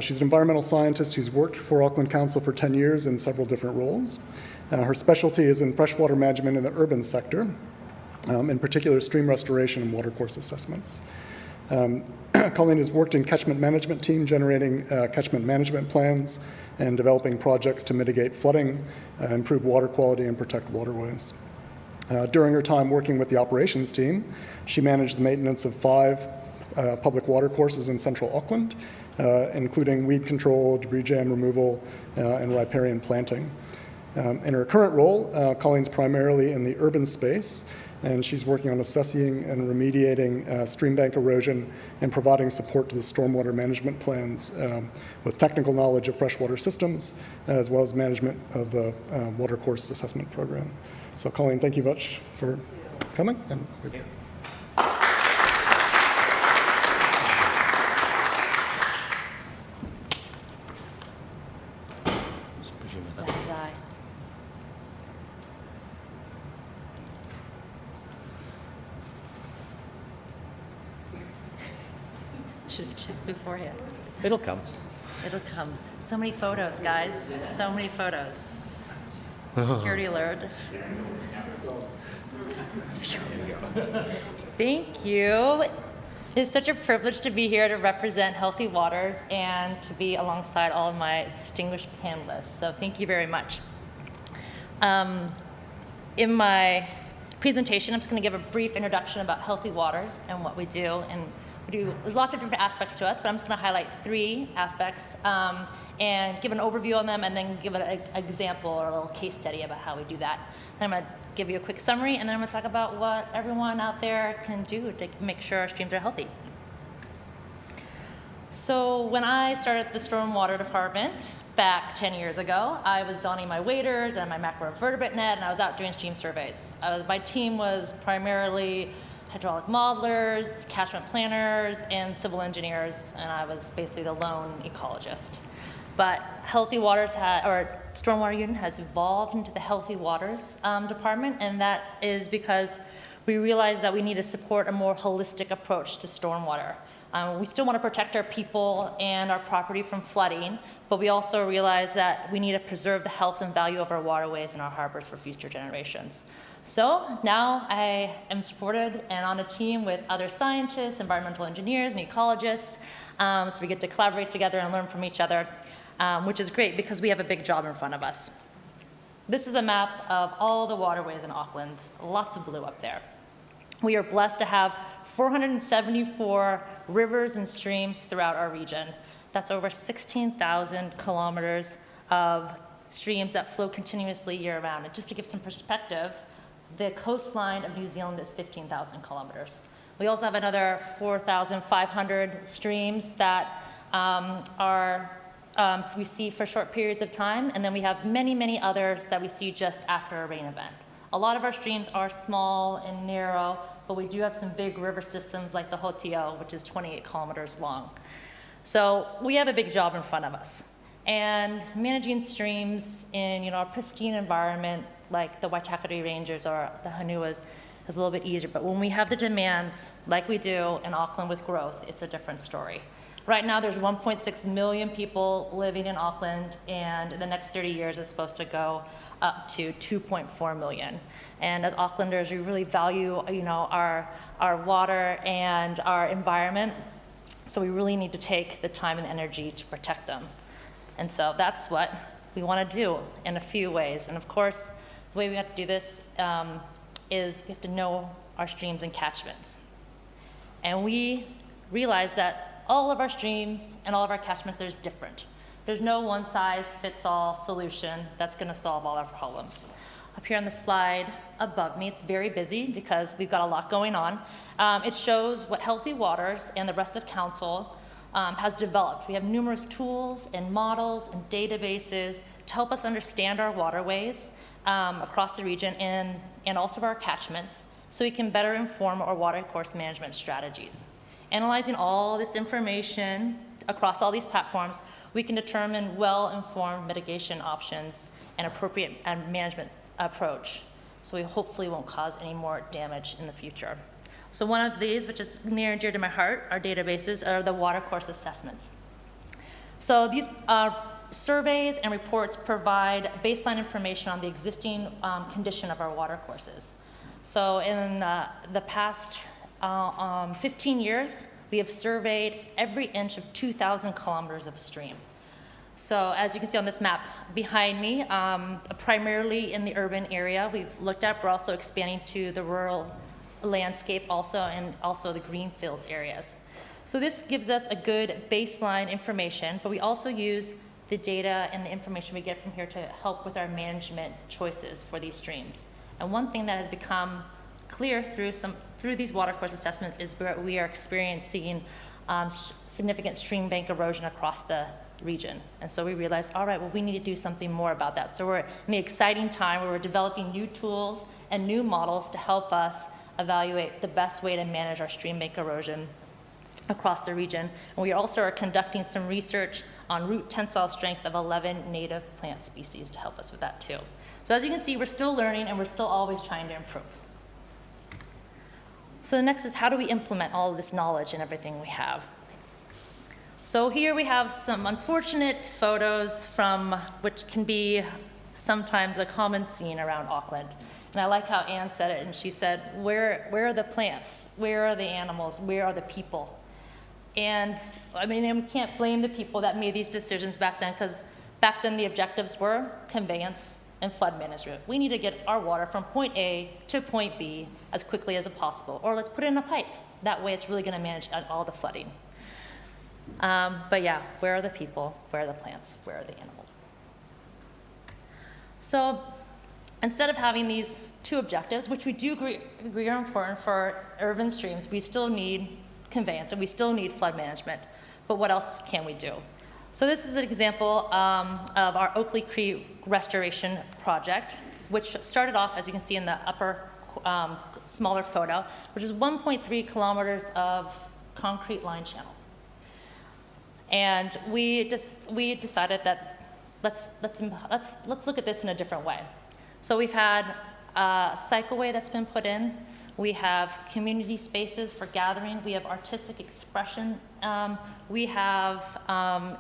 She's an environmental scientist who's worked for Auckland Council for 10 years in several different roles. Her specialty is in freshwater management in the urban sector, in particular stream restoration and watercourse assessments. Colleen has worked in catchment management team, generating catchment management plans and developing projects to mitigate flooding, improve water quality, and protect waterways. During her time working with the operations team, she managed the maintenance of 5 public water courses in central Auckland, including weed control, debris jam removal, and riparian planting. In her current role, Colleen's primarily in the urban space, and she's working on assessing and remediating stream bank erosion and providing support to the stormwater management plans with technical knowledge of freshwater systems, as well as management of the watercourse assessment program. So Colleen, thank you much for coming. And Should have checked beforehand. It'll come. It'll come. So many photos, guys. So many photos. Security alert. Thank you. It's such a privilege to be here to represent Healthy Waters and to be alongside all of my distinguished panelists. So thank you very much. In my presentation, I'm just going to give a brief introduction about Healthy Waters and what we do. And there's lots of different aspects to us, but I'm just going to highlight 3 aspects and give an overview on them, and then give an example or a little case study about how we do that. Then I'm going to give you a quick summary, and then I'm going to talk about what everyone out there can do to make sure our streams are healthy. So when I started the stormwater department back 10 years ago, I was donning my waders and my macroinvertebrate net, and I was out doing stream surveys. My team was primarily hydraulic modelers, catchment planners, and civil engineers, and I was basically the lone ecologist. But Healthy Waters or Stormwater Unit has evolved into the Healthy Waters department, and that is because we realized that we need to support a more holistic approach to stormwater. We still want to protect our people and our property from flooding, but we also realize that we need to preserve the health and value of our waterways and our harbors for future generations. So now I am supported and on a team with other scientists, environmental engineers, and ecologists, so we get to collaborate together and learn from each other, which is great because we have a big job in front of us. This is a map of all the waterways in Auckland, lots of blue up there. We are blessed to have 474 rivers and streams throughout our region. That's over 16,000 kilometers of streams that flow continuously year-round. And just to give some perspective, the coastline of New Zealand is 15,000 kilometers. We also have another 4,500 streams that we see for short periods of time, and then we have many, many others that we see just after a rain event. A lot of our streams are small and narrow, but we do have some big river systems like the Hotio, which is 28 kilometers long. So we have a big job in front of us. And managing streams in a pristine environment like the Waitakere Ranges or the Hanuas is a little bit easier, but when we have the demands like we do in Auckland with growth, it's a different story. Right now there's 1.6 million people living in Auckland, and in the next 30 years it's supposed to go up to 2.4 million. And as Aucklanders, we really value our water and our environment, so we really need to take the time and energy to protect them. And so that's what we want to do in a few ways. And of course, the way we have to do this is we have to know our streams and catchments. And we realize that all of our streams and all of our catchments are different. There's no one-size-fits-all solution that's going to solve all our problems. Up here on the slide above me, it's very busy because we've got a lot going on. It shows what Healthy Waters and the rest of Council has developed. We have numerous tools and models and databases to help us understand our waterways across the region and also our catchments, so we can better inform our watercourse management strategies. Analyzing all this information across all these platforms, we can determine well-informed mitigation options and appropriate management approach, so we hopefully won't cause any more damage in the future. So one of these, which is near and dear to my heart, our databases, are the watercourse assessments. So these surveys and reports provide baseline information on the existing condition of our watercourses. So in the past 15 years, we have surveyed every inch of 2,000 kilometers of stream. So as you can see on this map behind me, primarily in the urban area, we've looked at, we're also expanding to the rural landscape also, and also the green fields areas. So this gives us a good baseline information, but we also use the data and the information we get from here to help with our management choices for these streams. And one thing that has become clear through these watercourse assessments is we are experiencing significant stream bank erosion across the region. And so we realized, all right, well, we need to do something more about that. So we're in the exciting time where we're developing new tools and new models to help us evaluate the best way to manage our stream bank erosion across the region. And we also are conducting some research on root tensile strength of 11 native plant species to help us with that too. So as you can see, we're still learning and we're still always trying to improve. So the next is, how do we implement all of this knowledge and everything we have? So here we have some unfortunate photos from which can be sometimes a common scene around Auckland. And I like how Anne said it, and she said, where are the plants? Where are the animals? Where are the people? And I mean, we can't blame the people that made these decisions back then, because back then the objectives were conveyance and flood management. We need to get our water from point A to point B as quickly as possible, or let's put it in a pipe. That way it's really gonna manage all the flooding. But yeah, where are the people? Where are the plants? Where are the animals? So instead of having these two objectives, which we do agree are important for urban streams, we still need conveyance and we still need flood management. But what else can we do? So this is an example of our Oakley Creek restoration project, which started off, as you can see in the upper smaller photo, which is 1.3 kilometers of concrete line channel. And we decided that let's look at this in a different way. So we've had a cycleway that's been put in. We have community spaces for gathering. We have artistic expression. We have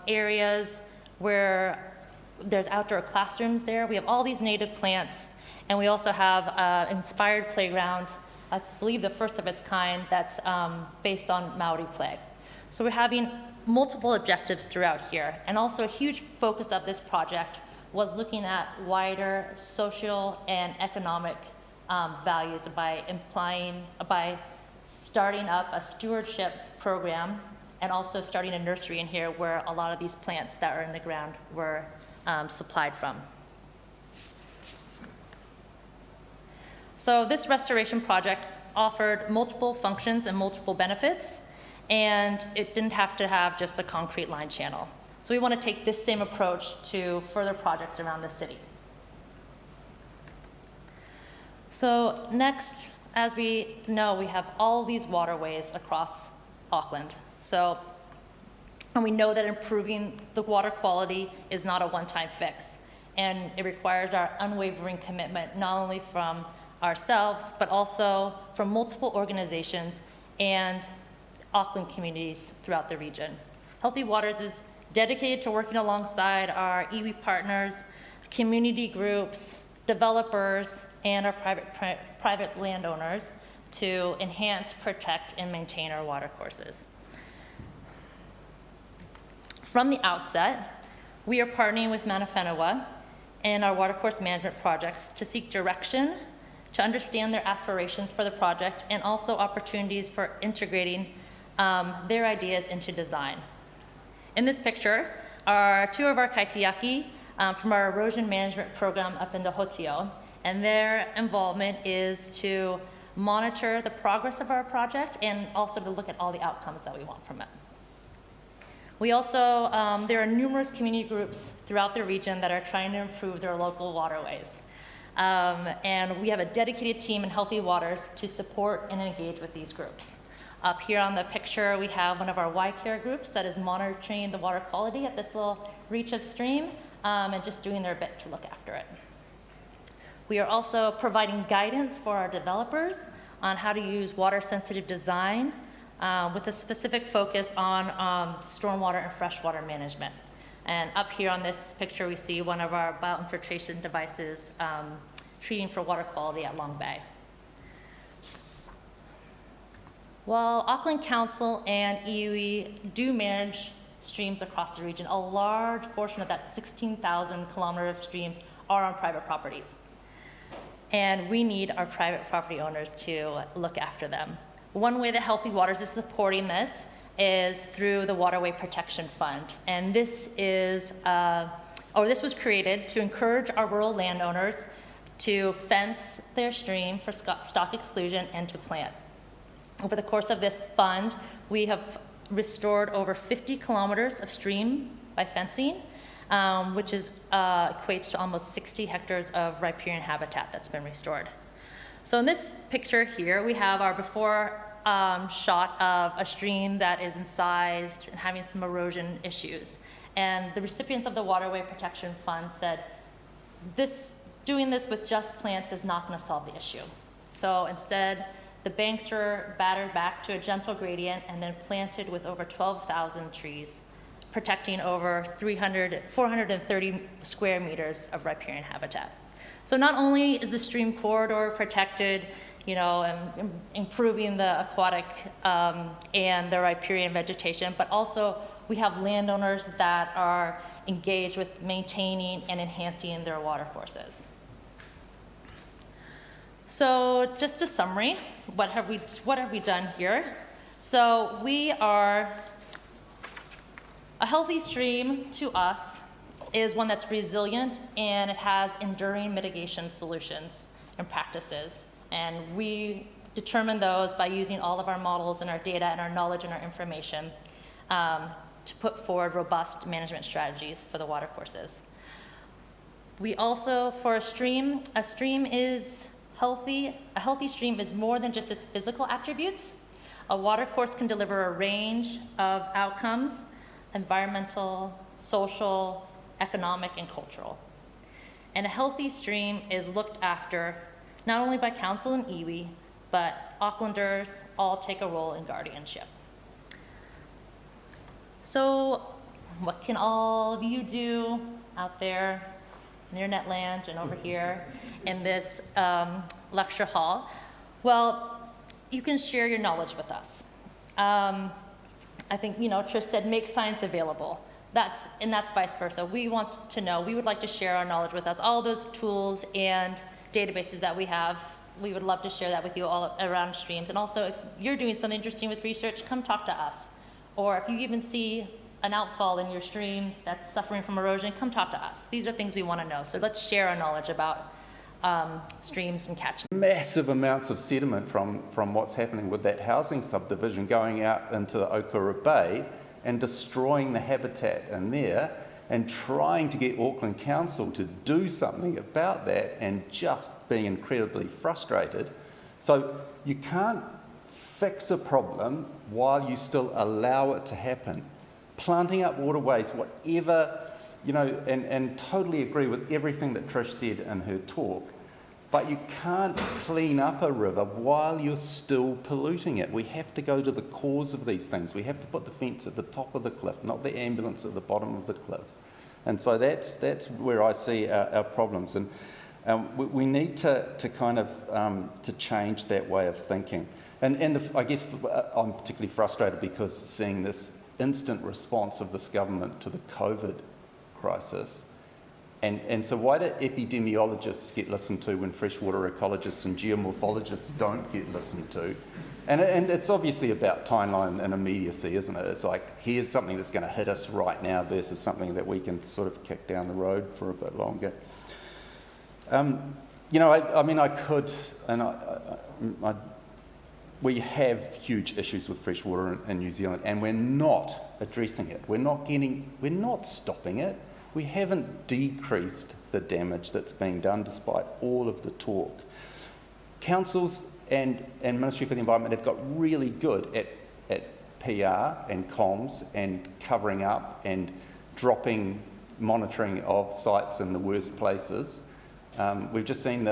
areas where there's outdoor classrooms there. We have all these native plants. And we also have an inspired playground, I believe the first of its kind, that's based on Maori plague. So we're having multiple objectives throughout here. And also a huge focus of this project was looking at wider social and economic values by starting up a stewardship program and also starting a nursery in here where a lot of these plants that are in the ground were supplied from. So this restoration project offered multiple functions and multiple benefits, and it didn't have to have just a concrete line channel. So we want to take this same approach to further projects around the city. So next, as we know, we have all these waterways across Auckland. And we know that improving the water quality is not a one-time fix. And it requires our unwavering commitment, not only from ourselves, but also from multiple organizations and Auckland communities throughout the region. Healthy Waters is dedicated to working alongside our iwi partners, community groups, developers, and our private landowners to enhance, protect, and maintain our watercourses. From the outset, we are partnering with Mana Whenua and our watercourse management projects to seek direction, to understand their aspirations for the project, and also opportunities for integrating their ideas into design. In this picture are two of our kaitiaki from our erosion management program up in the Hotio, and their involvement is to monitor the progress of our project and also to look at all the outcomes that we want from it. We also, there are numerous community groups throughout the region that are trying to improve their local waterways. And we have a dedicated team in Healthy Waters to support and engage with these groups. Up here on the picture, we have one of our Y-Care groups that is monitoring the water quality at this little reach of stream and just doing their bit to look after it. We are also providing guidance for our developers on how to use water-sensitive design with a specific focus on stormwater and freshwater management. And up here on this picture, we see one of our bioinfiltration devices treating for water quality at Long Bay. While Auckland Council and EUE do manage streams across the region, a large portion of that 16,000 kilometers of streams are on private properties. And we need our private property owners to look after them. One way that Healthy Waters is supporting this is through the Waterway Protection Fund. And this is, this was created to encourage our rural landowners to fence their stream for stock exclusion and to plant. Over the course of this fund, we have restored over 50 kilometers of stream by fencing, which equates to almost 60 hectares of riparian habitat that's been restored. So in this picture here, we have our before shot of a stream that is incised and having some erosion issues. And the recipients of the Waterway Protection Fund said, doing this with just plants is not going to solve the issue. So instead, the banks are battered back to a gentle gradient and then planted with over 12,000 trees, protecting over 430 square meters of riparian habitat. So not only is the stream corridor protected, and improving the aquatic and the riparian vegetation, but also we have landowners that are engaged with maintaining and enhancing their watercourses. So just a summary, what have we done here? So a healthy stream to us is one that's resilient and it has enduring mitigation solutions and practices. And we determine those by using all of our models and our data and our knowledge and our information to put forward robust management strategies for the watercourses. We also, for a stream is healthy. A healthy stream is more than just its physical attributes. A watercourse can deliver a range of outcomes: environmental, social, economic, and cultural. And a healthy stream is looked after not only by Council and iwi, but Aucklanders all take a role in guardianship. So what can all of you do out there in your netlands and over here in this lecture hall? Well, you can share your knowledge with us. I think, Trish said, make science available. That's vice versa. We want to know, we would like to share our knowledge with us. All those tools and databases that we have, we would love to share that with you all around streams. And also, if you're doing something interesting with research, come talk to us. Or if you even see an outfall in your stream that's suffering from erosion, come talk to us. These are things we want to know. So let's share our knowledge about streams and catchments. Massive amounts of sediment from what's happening with that housing subdivision going out into the Okura Bay and destroying the habitat in there, and trying to get Auckland Council to do something about that and just being incredibly frustrated. So you can't fix a problem while you still allow it to happen. Planting up waterways, whatever, and totally agree with everything that Trish said in her talk, but you can't clean up a river while you're still polluting it. We have to go to the cause of these things. We have to put the fence at the top of the cliff, not the ambulance at the bottom of the cliff. And so that's where I see our problems. And we need to kind of to change that way of thinking. And I guess I'm particularly frustrated because seeing this instant response of this government to the COVID crisis. And so why do epidemiologists get listened to when freshwater ecologists and geomorphologists don't get listened to? And it's obviously about timeline and immediacy, isn't it? It's like, here's something that's going to hit us right now versus something that we can sort of kick down the road for a bit longer. I mean, I could, and we have huge issues with freshwater in New Zealand, and we're not addressing it. We're not stopping it. We haven't decreased the damage that's being done despite all of the talk. Councils and Ministry for the Environment have got really good at PR and comms and covering up and dropping monitoring of sites in the worst places. We've just seen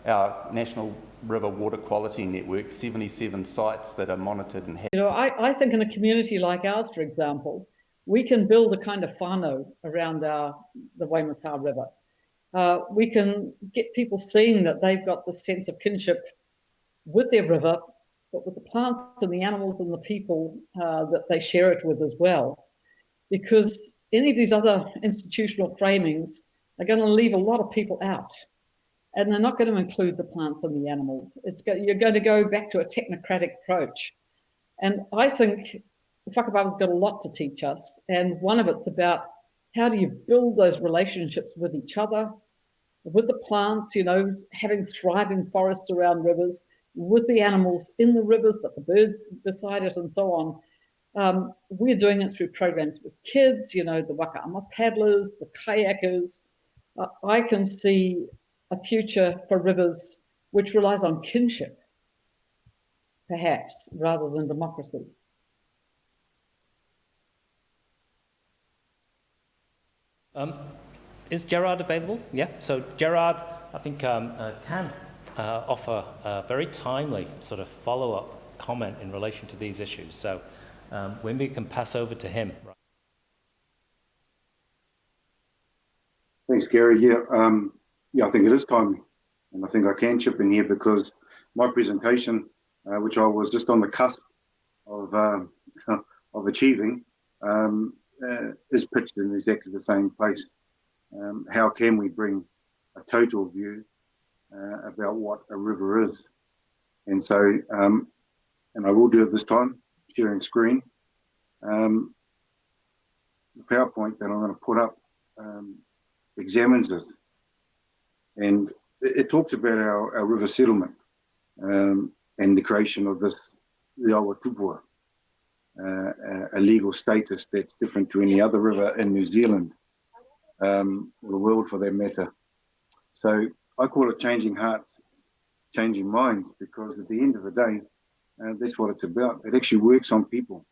our National River Water Quality Network, 77 sites that are monitored and You know, I think in a community like ours, for example, we can build a kind of whānau around the Waimata River. We can get people seeing that they've got this sense of kinship with their river, but with the plants and the animals and the people that they share it with as well. Because any of these other institutional framings are going to leave a lot of people out. And they're not going to include the plants and the animals. You're going to go back to a technocratic approach. And I think the whakapapa's got a lot to teach us. And one of it's about how do you build those relationships with each other, with the plants, you know, having thriving forests around rivers, with the animals in the rivers, but the birds beside it and so on. We're doing it through programs with kids, you know, the wakaama paddlers, the kayakers. I can see a future for rivers which relies on kinship, perhaps, rather than democracy. Is Gerard available? Yeah, so Gerard, I think, can offer a very timely sort of follow-up comment in relation to these issues. So when we can pass over to him. Thanks, Gary. Yeah, I think it is timely, and I think I can chip in here because my presentation, which I was just on the cusp of achieving, is pitched in exactly the same place. How can we bring a total view about what a river is? And so, and I will do it this time, sharing screen. The PowerPoint that I'm going to put up examines it. And it talks about our river settlement and the creation of this Riawa Tupua, a legal status that's different to any other river in New Zealand, or the world for that matter. So I call it changing hearts, changing minds, because at the end of the day, that's what it's about. It actually works on people.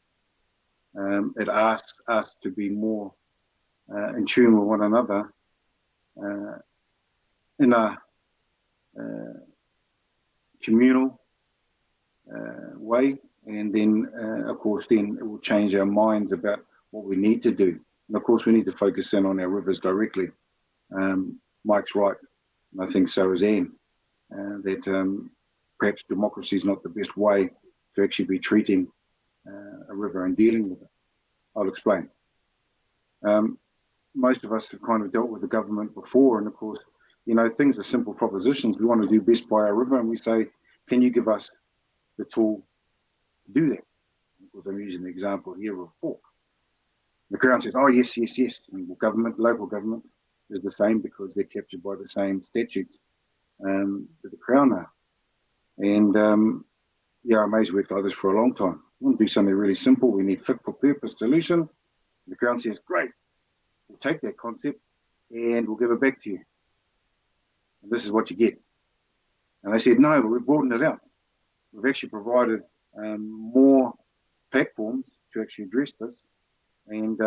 It asks us to be more in tune with one another in a communal way, and then of course then it will change our minds about what we need to do. And of course we need to focus in on our rivers directly. Mike's right, and I think so is Anne, that perhaps democracy is not the best way to actually be treating a river and dealing with it. I'll explain. Most of us have kind of dealt with the government before, and of course, you know, things are simple propositions. We want to do best by our river, and we say, can you give us the tool to do that? Because I'm using the example here of pork. The Crown says, oh, yes, yes, yes. And well, government, local government is the same because they're captured by the same statutes that the Crown are. And yeah, I may have worked like this for a long time. We want to do something really simple. We need fit for purpose solution. The Crown says, great, we'll take that concept and we'll give it back to you. And this is what you get. And they said, no, but we've broadened it out. We've actually provided more platforms to actually address this. And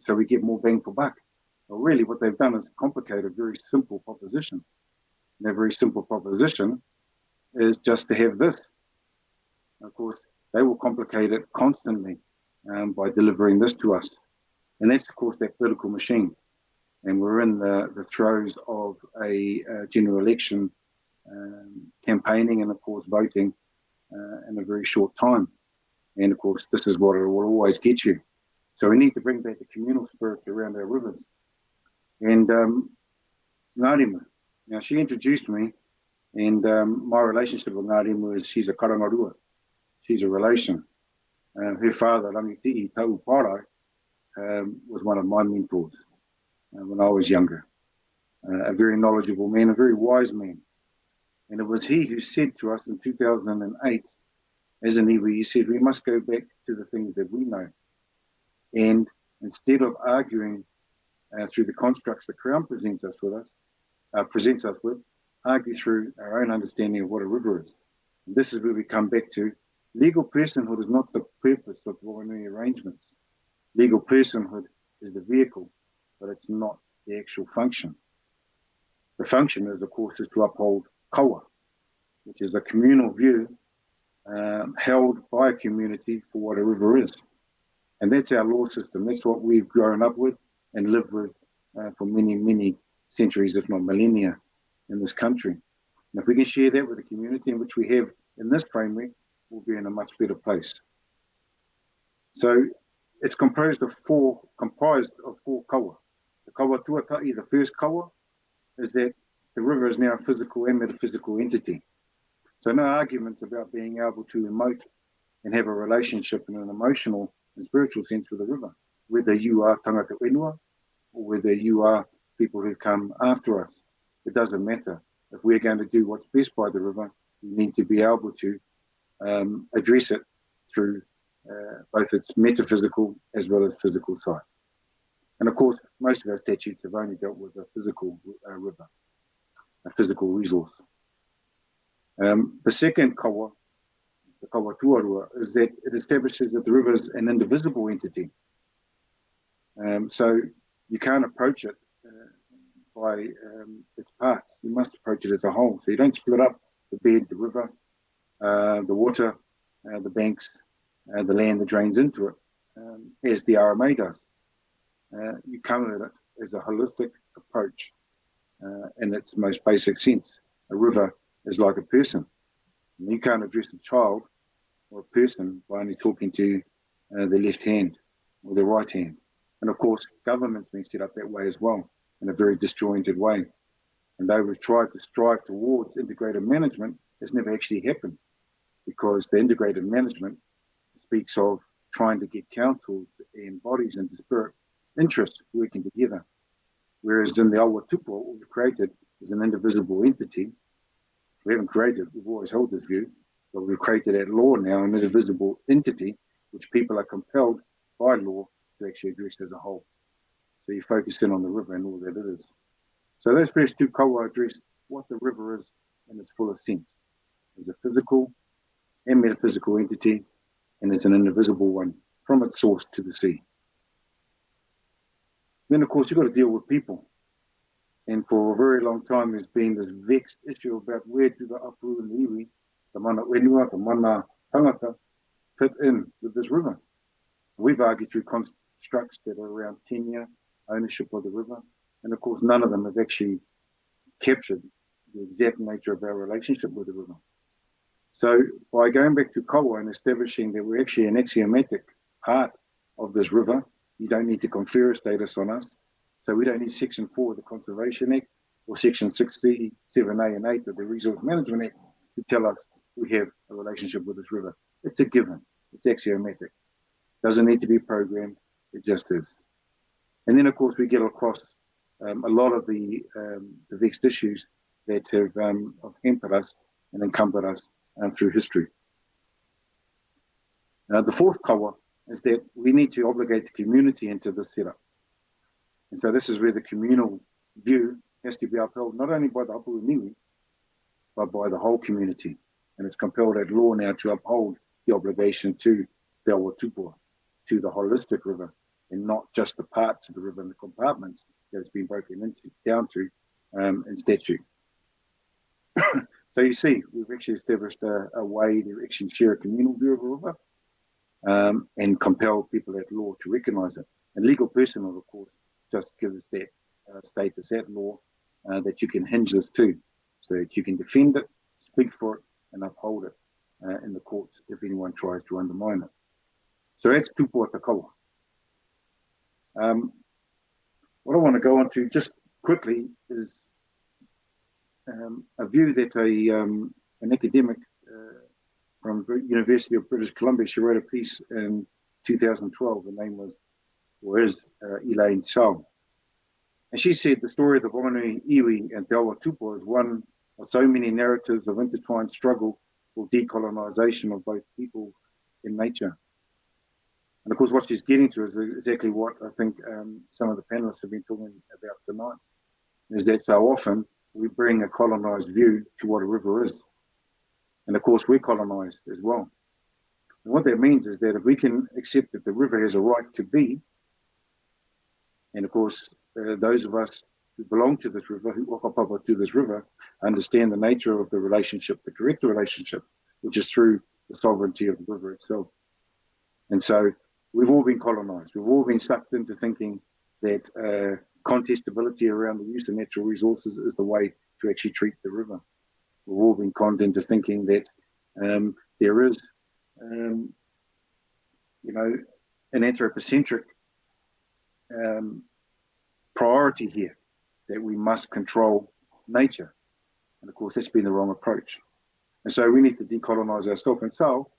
so we get more bang for buck. Well, really what they've done is complicate a very simple proposition. And that very simple proposition is just to have this. And of course, they will complicate it constantly by delivering this to us. And that's, of course, that political machine. And we're in the throes of a general election campaigning and, of course, voting in a very short time. And, of course, this is what it will always get you. So we need to bring back the communal spirit around our rivers. And Naremu, now she introduced me, and my relationship with Naremu is she's a karangarua. She's a relation. Her father, Rangiti'i Tau Parai, was one of my mentors when I was younger. A very knowledgeable man, a very wise man. And it was he who said to us in 2008 as an iwi, you said we must go back to the things that we know. And instead of arguing through the constructs the Crown presents us with, argue through our own understanding of what a river is. And this is where we come back to legal personhood is not the purpose of Waterway arrangements. Legal personhood is the vehicle, but it's not the actual function. The function is, of course, is to uphold kawa, which is a communal view held by a community for what a river is. And that's our law system. That's what we've grown up with and lived with for many, many centuries, if not millennia, in this country. And if we can share that with the community, in which we have in this framework, we'll be in a much better place. So it's comprised of four kawa. The kawa tuata'i, the first kawa, is that the river is now a physical and metaphysical entity. So no arguments about being able to emote and have a relationship in an emotional and spiritual sense with the river, whether you are tangata whenua or whether you are people who come after us. It doesn't matter. If we're going to do what's best by the river, we need to be able to address it through both its metaphysical as well as physical side. And of course, most of our statutes have only dealt with a physical river, a physical resource. The second kawa, the kawa tuarua, is that it establishes that the river is an indivisible entity. So you can't approach it by its parts. You must approach it as a whole. So you don't split up the bed, the river, the water, the banks, the land that drains into it, as the RMA does. You come at it as a holistic approach in its most basic sense. A river is like a person. And you can't address a child or a person by only talking to the left hand or the right hand. And of course, government's been set up that way as well, in a very disjointed way. And though we've tried to strive towards integrated management, it's never actually happened, because the integrated management speaks of trying to get councils and bodies and disparate interests working together. Whereas in the Awa Tupo, what we've created is an indivisible entity. We haven't created, we've always held this view, but we've created at law now an indivisible entity which people are compelled by law to actually address as a whole. So you focus in on the river and all that it is. So those first two kawa address what the river is in its fullest sense. It's a physical and metaphysical entity, and it's an indivisible one from its source to the sea. Then, of course, you've got to deal with people. And for a very long time, there's been this vexed issue about where do the Apu and the Iwi, the mana whenua, the mana tangata, fit in with this river. We've argued through constructs that are around tenure, ownership of the river, and of course, none of them have actually captured the exact nature of our relationship with the river. So by going back to kawa and establishing that we're actually an axiomatic part of this river, you don't need to confer a status on us. So we don't need Section 4 of the Conservation Act or Section 6C, 7A and 8 of the Resource Management Act to tell us we have a relationship with this river. It's a given. It's axiomatic. Doesn't need to be programmed. It just is. And then, of course, we get across a lot of the vexed issues that have hampered us and encumbered us through history. The fourth kawa is that we need to obligate the community into this setup. And so this is where the communal view has to be upheld, not only by the Apu and Iwi, but by the whole community. And it's compelled at law now to uphold the obligation to the Awa Tupua, to the holistic river, and not just the parts of the river and the compartments that it's been broken down to in statute. So you see, we've actually established a way to actually share a communal view of a river and compel people at law to recognise it. And legal personhood, of course, just gives that status at law that you can hinge this to, so that you can defend it, speak for it, and uphold it in the courts if anyone tries to undermine it. So that's tupua te kawa. What I want to go on to just quickly is a view that an academic from University of British Columbia, she wrote a piece in 2012. The name was, or is, Elaine Shaw. And she said the story of the Whanganui Iwi and Te Awa Tupua is one of so many narratives of intertwined struggle or decolonisation of both people and nature. And of course, what she's getting to is exactly what I think some of the panelists have been talking about tonight, is that so often we bring a colonised view to what a river is. And of course, we're colonised as well. And what that means is that if we can accept that the river has a right to be, and of course, those of us who belong to this river, who whakapapa to this river, understand the nature of the relationship, the correct relationship, which is through the sovereignty of the river itself. And so we've all been colonised. We've all been sucked into thinking that contestability around the use of natural resources is the way to actually treat the river. We've all been conned into thinking that there is, an anthropocentric priority here, that we must control nature. And of course, that's been the wrong approach. And so we need to decolonise ourselves. And so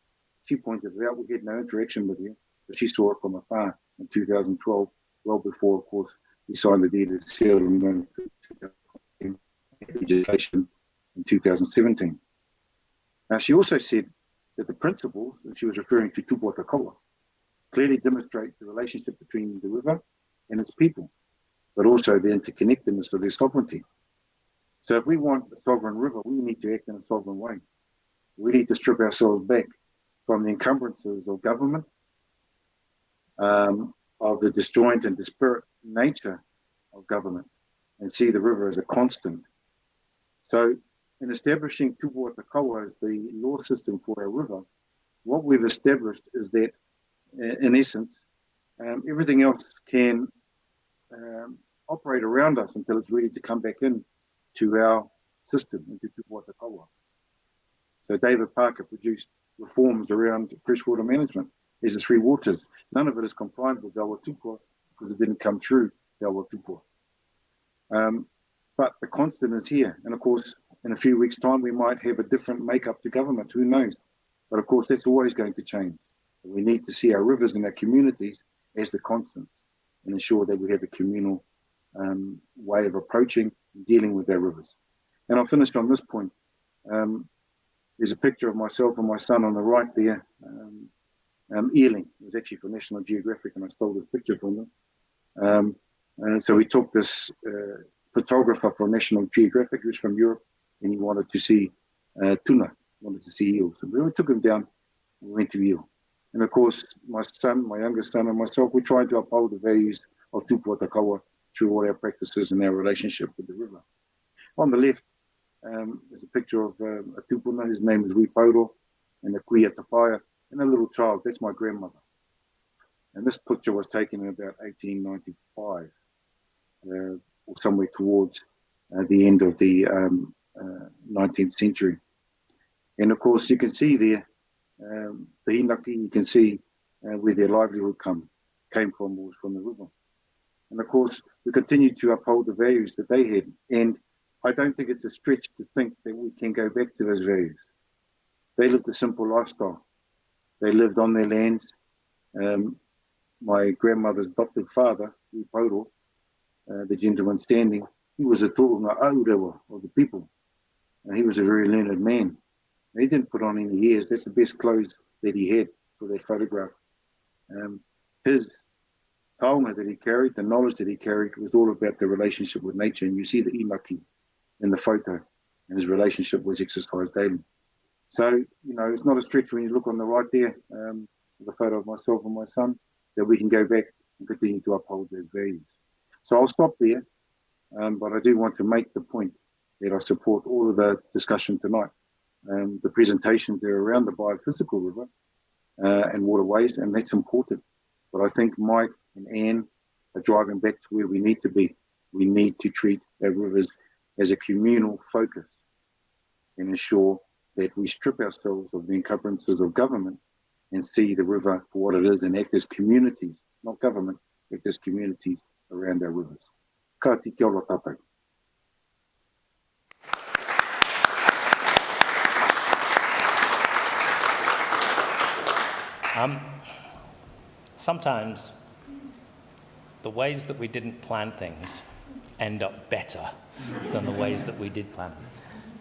she pointed it out, we had no interaction with you, but she saw it from afar in 2012, well before, of course, we signed the deed of settlement legislation in 2017. Now, she also said that the principles that she was referring to, Tupu Takawa, clearly demonstrate the relationship between the river and its people, but also the interconnectedness of their sovereignty. So if we want a sovereign river, we need to act in a sovereign way. We need to strip ourselves back from the encumbrances of government, of the disjoint and disparate nature of government, and see the river as a constant. So in establishing Tupu Takawa as the law system for our river, what we've established is that, in essence, everything else can operate around us until it's ready to come back in to our system, into Tupu Takawa. So David Parker produced reforms around freshwater management. There's the three waters. None of it is compliant with Awa Tupua because it didn't come through Awa Tupua. But the constant is here. And of course, in a few weeks' time, we might have a different makeup to government. Who knows? But of course, that's always going to change. We need to see our rivers and our communities as the constants and ensure that we have a communal way of approaching and dealing with our rivers. And I'll finish on this point. There's a picture of myself and my son on the right there. Earling, it was actually for National Geographic, and I stole this picture from them. And so we took this photographer for National Geographic, who's from Europe, and he wanted to see tuna, wanted to see eels. So we took him down, we went to eel. And of course, my son, my youngest son, and myself, we tried to uphold the values of Tupu Takawa through all our practices and our relationship with the river. On the left, there's a picture of a tupuna. His name is Wipauro, and a kuia tapaya, and a little child. That's my grandmother. And this picture was taken in about 1895, or somewhere towards the end of the 19th century. And of course, you can see there, the hinaki, you can see where their livelihood came from, was from the river. And of course, we continue to uphold the values that they had. And I don't think it's a stretch to think that we can go back to those values. They lived a simple lifestyle. They lived on their lands. My grandmother's adopted father, Wipauro, the gentleman standing, he was a tōrunga aurewa of the people. And he was a very learned man. He didn't put on any hairs. That's the best clothes that he had for that photograph. His taonga that he carried, the knowledge that he carried, was all about the relationship with nature. And you see the inaki in the photo, and his relationship was exercised daily. So, it's not a stretch when you look on the right there, the photo of myself and my son, that we can go back and continue to uphold those values. So I'll stop there, but I do want to make the point that I support all of the discussion tonight. The presentations there around the biophysical river and waterways, and that's important. But I think Mike and Anne are driving back to where we need to be. We need to treat our rivers as a communal focus and ensure that we strip ourselves of the encumbrances of government and see the river for what it is and act as communities, not government, act as communities around our rivers. Ka te kia ora tātou. Sometimes the ways that we didn't plan things end up better than the ways that we did plan.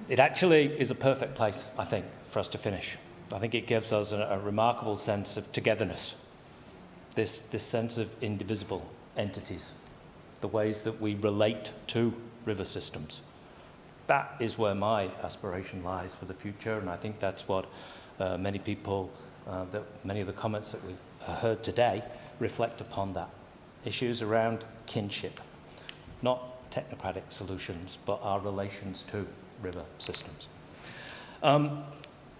It actually is a perfect place, I think, for us to finish. I think it gives us a remarkable sense of togetherness, this sense of indivisible entities, the ways that we relate to river systems. That is where my aspiration lies for the future, and I think that's what many people, many of the comments that we've heard today reflect upon that. Issues around kinship, not technocratic solutions, but our relations to river systems.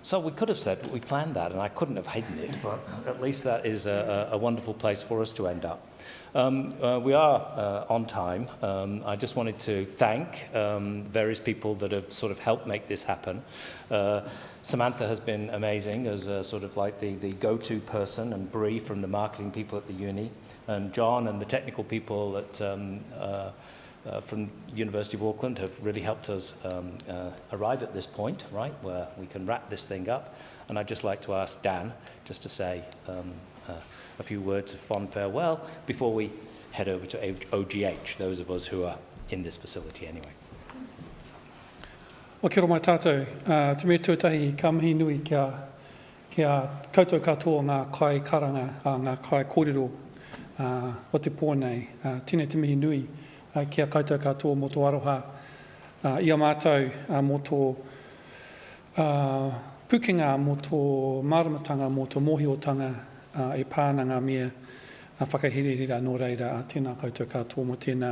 So we could have said we planned that, and I couldn't have hidden it, but at least that is a wonderful place for us to end up. We are on time. I just wanted to thank various people that have sort of helped make this happen. Samantha has been amazing as sort of like the go-to person, and Bree from the marketing people at the uni, and John and the technical people at from the University of Auckland have really helped us arrive at this point, right, where we can wrap this thing up. And I'd just like to ask Dan just to say a few words of fond farewell before we head over to OGH, those of us who are in this facility anyway. O kia ora mai tātou, te mea tuatahi ka mihi nui kia koutou katoa ngā kai karanga, ngā kai kōrero o te pōnei. Tēnei te mihi nui kia koutou katoa mō tō aroha. Ia mātou mō tō pukinga, mō tō māramatanga, mō tō mōhiotanga e pāna ngā mea whakahirihira nō reira tēnā koutou katoa mō tēnā.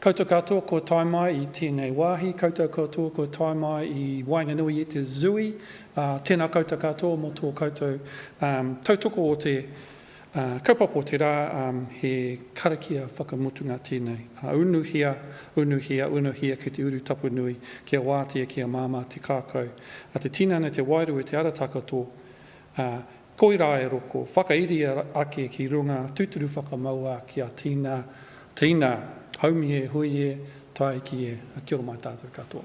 Koutou katoa ko tai mai I tēnei wāhi, koutou katoa ko tai mai I Wainganui I te Zui, tēnā koutou katoa mō tō koutou tautoko o te kaupapa o te rā he karakia whakamutunga tēnei. Unuhia ki te uru tapu nui, kia wātia, kia māma, te kākau. A te tinana te wairua te aratakato, koira e roko, whakairia ake ki runga, tūturu whakamaua kia tīna, haumi e, hui e, tai ki e, kia ora mai tātou katoa.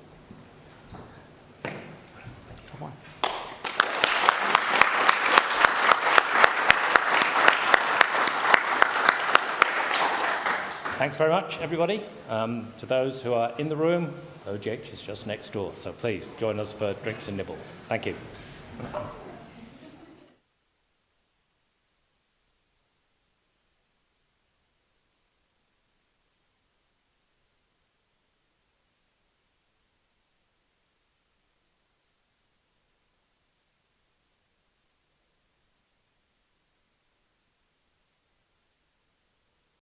Thanks very much, everybody. To those who are in the room, OGH is just next door, so please join us for drinks and nibbles. Thank you.